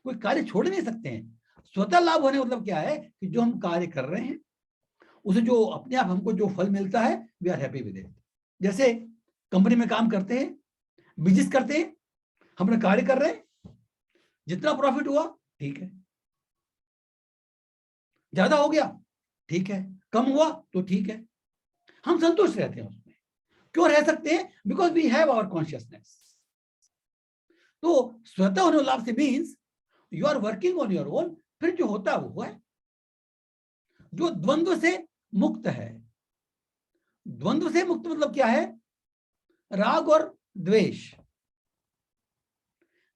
कोई कार्य छोड़ नहीं सकते हैं। स्वतः लाभ होने मतलब क्या है कि जो हम कार्य कर रहे हैं उसे जो अपने आप हमको जो फल मिलता है, we are happy with it. जैसे कंपनी में काम करते हैं, बिजनेस करते हैं, हम अपना कार्य कर रहे हैं, जितना प्रॉफिट हुआ ठीक है, ज्यादा हो गया ठीक है, कम हुआ तो ठीक है, हम संतुष्ट रहते हैं उसमें। क्यों रह सकते हैं? Because we have our consciousness. तो स्वतः होने लाभ से means you are working on your own, फिर जो होता है वो है। जो द्वंद्व से मुक्त है, द्वंद्व से मुक्त मतलब क्या है? राग और द्वेष।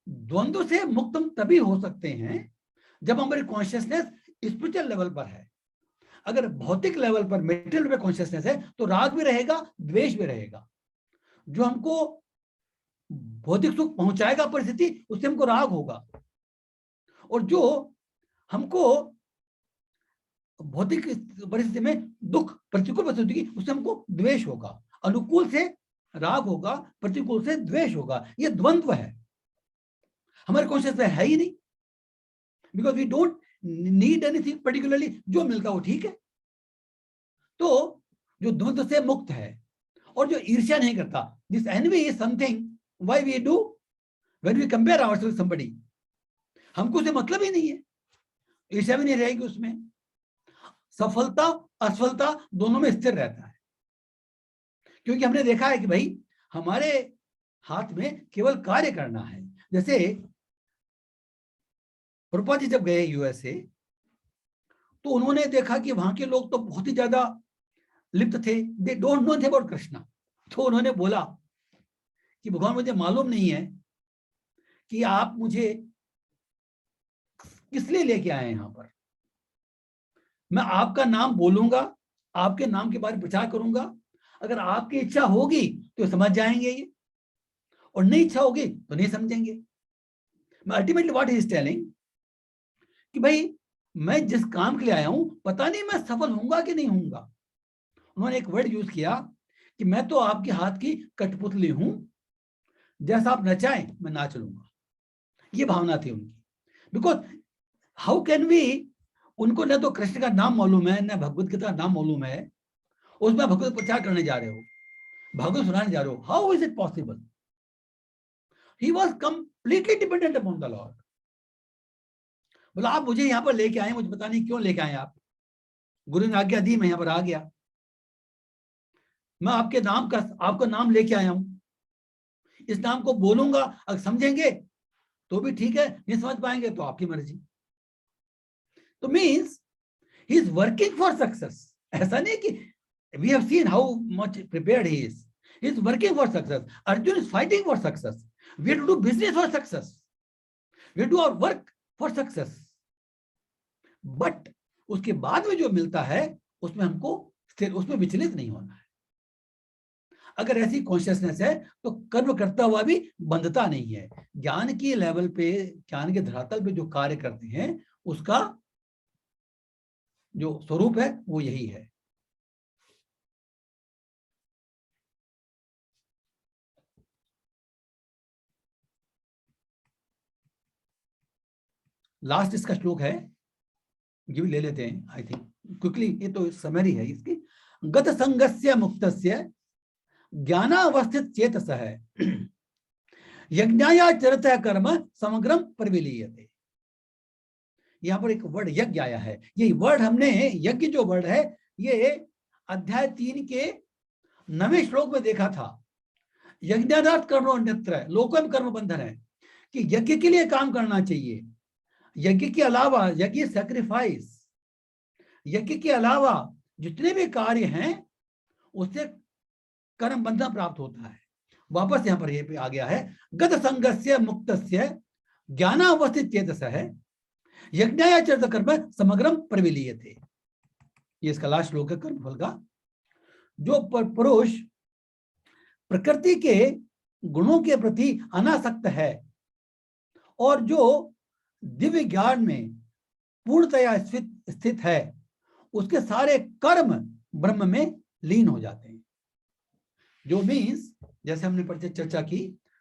द्वंद्व से मुक्त हम तभी हो सकते हैं जब हमारी कॉन्शियसनेस स्पिरिचुअल लेवल पर है। अगर भौतिक लेवल पर, मेटेरियल पे कॉन्शियसनेस है तो राग भी रहेगा, द्वेष भी रहेगा। जो हमको भौतिक सुख पहुंचाएगा परिस्थिति, उससे हमको राग होगा, और जो हमको भौतिक परिस्थिति में दुख, प्रतिकूल परिस्थिति की, उससे हमको द्वेष होगा। अनुकूल से राग होगा, प्रतिकूल से द्वेष होगा। ये द्वंद्व है, हमारे कॉन्शियस में है ही नहीं, because we don't need anything particularly, जो मिलता वो ठीक है। तो जो द्वंद्व से मुक्त है और जो ईर्ष्या नहीं करता, this envy is something why we do when we compare ourselves with somebody. हमको उससे मतलब ही नहीं है, ईर्ष्या भी नहीं रहेगी उसमें। सफलता असफलता दोनों में स्थिर रहता है, क्योंकि हमने देखा है कि भाई हमारे हाथ में केवल कार्य करना है। जैसे प्रभुपाद जी जब गए यूएसए, तो उन्होंने देखा कि वहां के लोग तो बहुत ही ज्यादा लिप्त थे, they don't know anything about Krishna. तो उन्होंने बोला कि भगवान, मुझे मालूम नहीं है कि आप मुझे किस लिए लेके आए हैं यहाँ पर। मैं आपका नाम बोलूंगा, आपके नाम के बारे में प्रचार करूंगा, अगर आपकी इच्छा होगी तो समझ जाएंगे ये, और नहीं इच्छा होगी तो नहीं समझेंगे। मैं ultimately what he is telling कि भाई मैं जिस काम के लिए आया हूं, पता नहीं मैं सफल होऊंगा कि नहीं होऊंगा। उन्होंने एक वर्ड यूज किया कि मैं तो आपके हाथ की कठपुतली हूं, जैसा आप नचाएं मैं नाच लूंगा। ये भावना थी उनकी। बिकॉज हाउ कैन वी, उनको न तो कृष्ण का नाम मालूम है, न भगवत गीता का नाम मालूम है, उसमें भगवत प्रचार करने जा रहे हो, भगवत सुनाने जा रहे हो। How is it possible? He was completely dependent upon the Lord. बोला आप मुझे यहाँ पर लेके आए, मुझे पता नहीं क्यों लेके आए आप, गुरु ने आज्ञा दी, मैं यहाँ पर आ गया। मैं आपके नाम का, आपका नाम लेके आया हूं, इस नाम को बोलूंगा, अगर समझेंगे तो भी ठीक है, नहीं समझ पाएंगे तो आपकी मर्जी। तो means he is working for success. ऐसा नहीं कि we have seen how much prepared he is working for success. Arjun is fighting for success. We have to do business for success, we have to do our work for success. But उसके बाद में जो मिलता है उसमें हमको स्थिर, उसमें विचलित नहीं होना है। अगर ऐसी कॉन्शियसनेस है तो कर्म करता हुआ भी बंधता नहीं है। ज्ञान की लेवल पे, ज्ञान के धरातल पे जो कार्य करते हैं, उसका जो स्वरूप है वो यही है। लास्ट इसका श्लोक है, ये भी ले लेते हैं आई थिंक क्विकली, ये तो समरी है इसकी। गत संगस्य मुक्तस्य ज्ञानावस्थित चेतसः यज्ञायाचरत कर्म समग्रम परिविलीयते। यहाँ पर एक वर्ड यज्ञ आया है। ये वर्ड हमने, यज्ञ जो वर्ड है, ये अध्याय 3 के 9वें श्लोक में देखा था। यज्ञादात कर्मो अन्यत्र लोकम कर्म बंधन है, कि यज्ञ के लिए काम करना चाहिए। यज्ञ के अलावा, यज्ञ सैक्रिफाइस, यज्ञ के अलावा जितने भी कार्य हैं उससे कर्म बंधन प्राप्त होता है। वापस यहाँ पर ये पे आ गया है, गत संगस्य मुक्तस्य ज्ञानावस्थित चेतसः यज्ञायाचरत कर्म समग्रम परिविलीयते। ये इसका लास्ट श्लोक है कर्मफल का। जो पुरुष प्रकृति के गुणों के प्रति अनासक्त है और जो दिव्य ज्ञान में पूर्णतया स्थित है, उसके सारे कर्म ब्रह्म में लीन हो जाते हैं। जो मीन्स, जैसे हमने परिचय चर्चा की,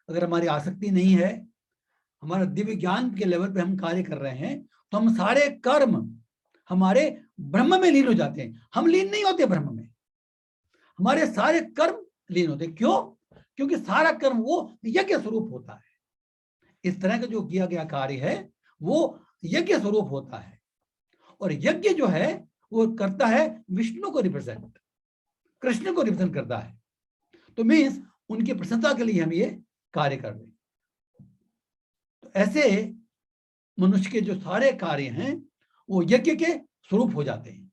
अगर हमारी आसक्ति नहीं है, हमारा दिव्य ज्ञान के लेवल पे हम कार्य कर रहे हैं, तो हम सारे कर्म हमारे ब्रह्म में लीन हो जाते हैं। हम लीन नहीं होते ब्रह्म में, हमारे सारे कर्म लीन होते। क्यों? क्योंकि सारा कर्म वो यज्ञ स्वरूप होता है। इस तरह का जो किया गया कार्य है वो यज्ञ स्वरूप होता है, और यज्ञ जो है वो करता है विष्णु को रिप्रेजेंट, कृष्ण को रिप्रेजेंट करता है। तो मीन्स उनकी प्रसन्नता के लिए हम ये कार्य कर रहे हैं। तो ऐसे मनुष्य के जो सारे कार्य हैं वो यज्ञ के स्वरूप हो जाते हैं।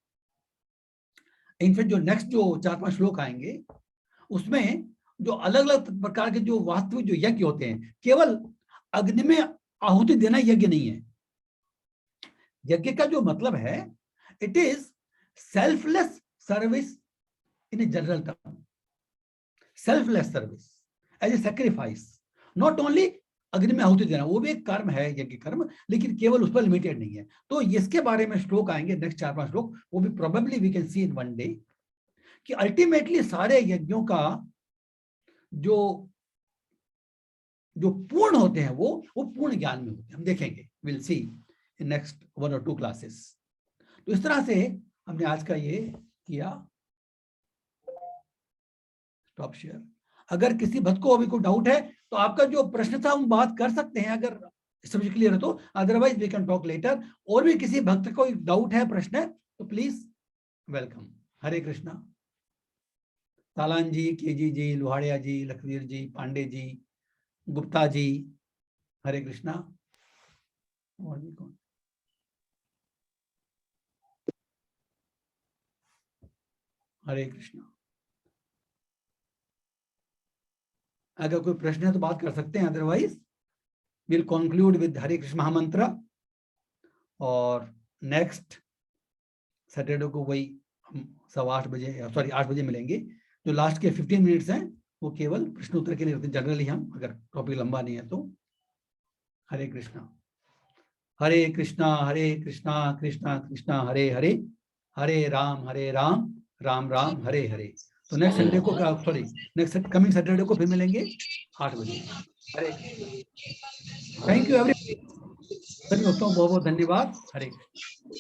इनफैक्ट जो नेक्स्ट जो 4-5 श्लोक आएंगे उसमें जो अलग अलग प्रकार के जो वास्तविक जो यज्ञ होते हैं, केवल अग्नि में आहुति देना यज्ञ नहीं है। यज्ञ का जो मतलब है, it is selfless service in a general term, selfless service as a sacrifice, not only अग्नि में आहुति देना, वो भी एक कर्म है यज्ञ कर्म, लेकिन केवल उस पर लिमिटेड नहीं है। तो इसके बारे में श्लोक आएंगे नेक्स्ट 4-5 श्लोक, वो भी probably we can see in one day, कि अल्टीमेटली सारे यज्ञों का जो जो पूर्ण होते हैं वो पूर्ण ज्ञान में होते हैं। हम देखेंगे, विल सी इन नेक्स्ट 1 और 2 क्लासेस। तो इस तरह से हमने आज का ये किया। Stop share. अगर किसी भक्त को अभी कोई डाउट है तो आपका जो प्रश्न था हम बात कर सकते हैं, अगर सब्जेक्ट क्लियर है तो, otherwise we can talk later. और भी किसी भक्त को डाउट है, प्रश्न है, तो please welcome. Hare Krishna. Talan ji, KG ji, Lohadiya ji, Lakhvir ji, Pandey ji, Gupta ji, Hare Krishna. और भी कौन? हरे कृष्णा। अगर कोई प्रश्न है तो बात कर सकते हैं, अदरवाइज विल कंक्लूड विद हरे कृष्ण महामंत्र। और नेक्स्ट सैटरडे को वही हम 8:15 बजे, सॉरी 8 बजे मिलेंगे। जो लास्ट के 15 मिनट्स हैं वो केवल प्रश्न उत्तर के लिए रहते हैं, जनरली हम, अगर टॉपिक लंबा नहीं है तो। हरे कृष्णा। हरे कृष्णा कृष्णा कृष्णा हरे हरे, हरे राम राम राम हरे हरे। तो नेक्स्ट संडे को, सॉरी नेक्स्ट कमिंग सैटरडे को फिर मिलेंगे 8 बजे। हरे थैंक यू एवरी, सभी दोस्तों बहुत बहुत धन्यवाद। हरे कृष्ण।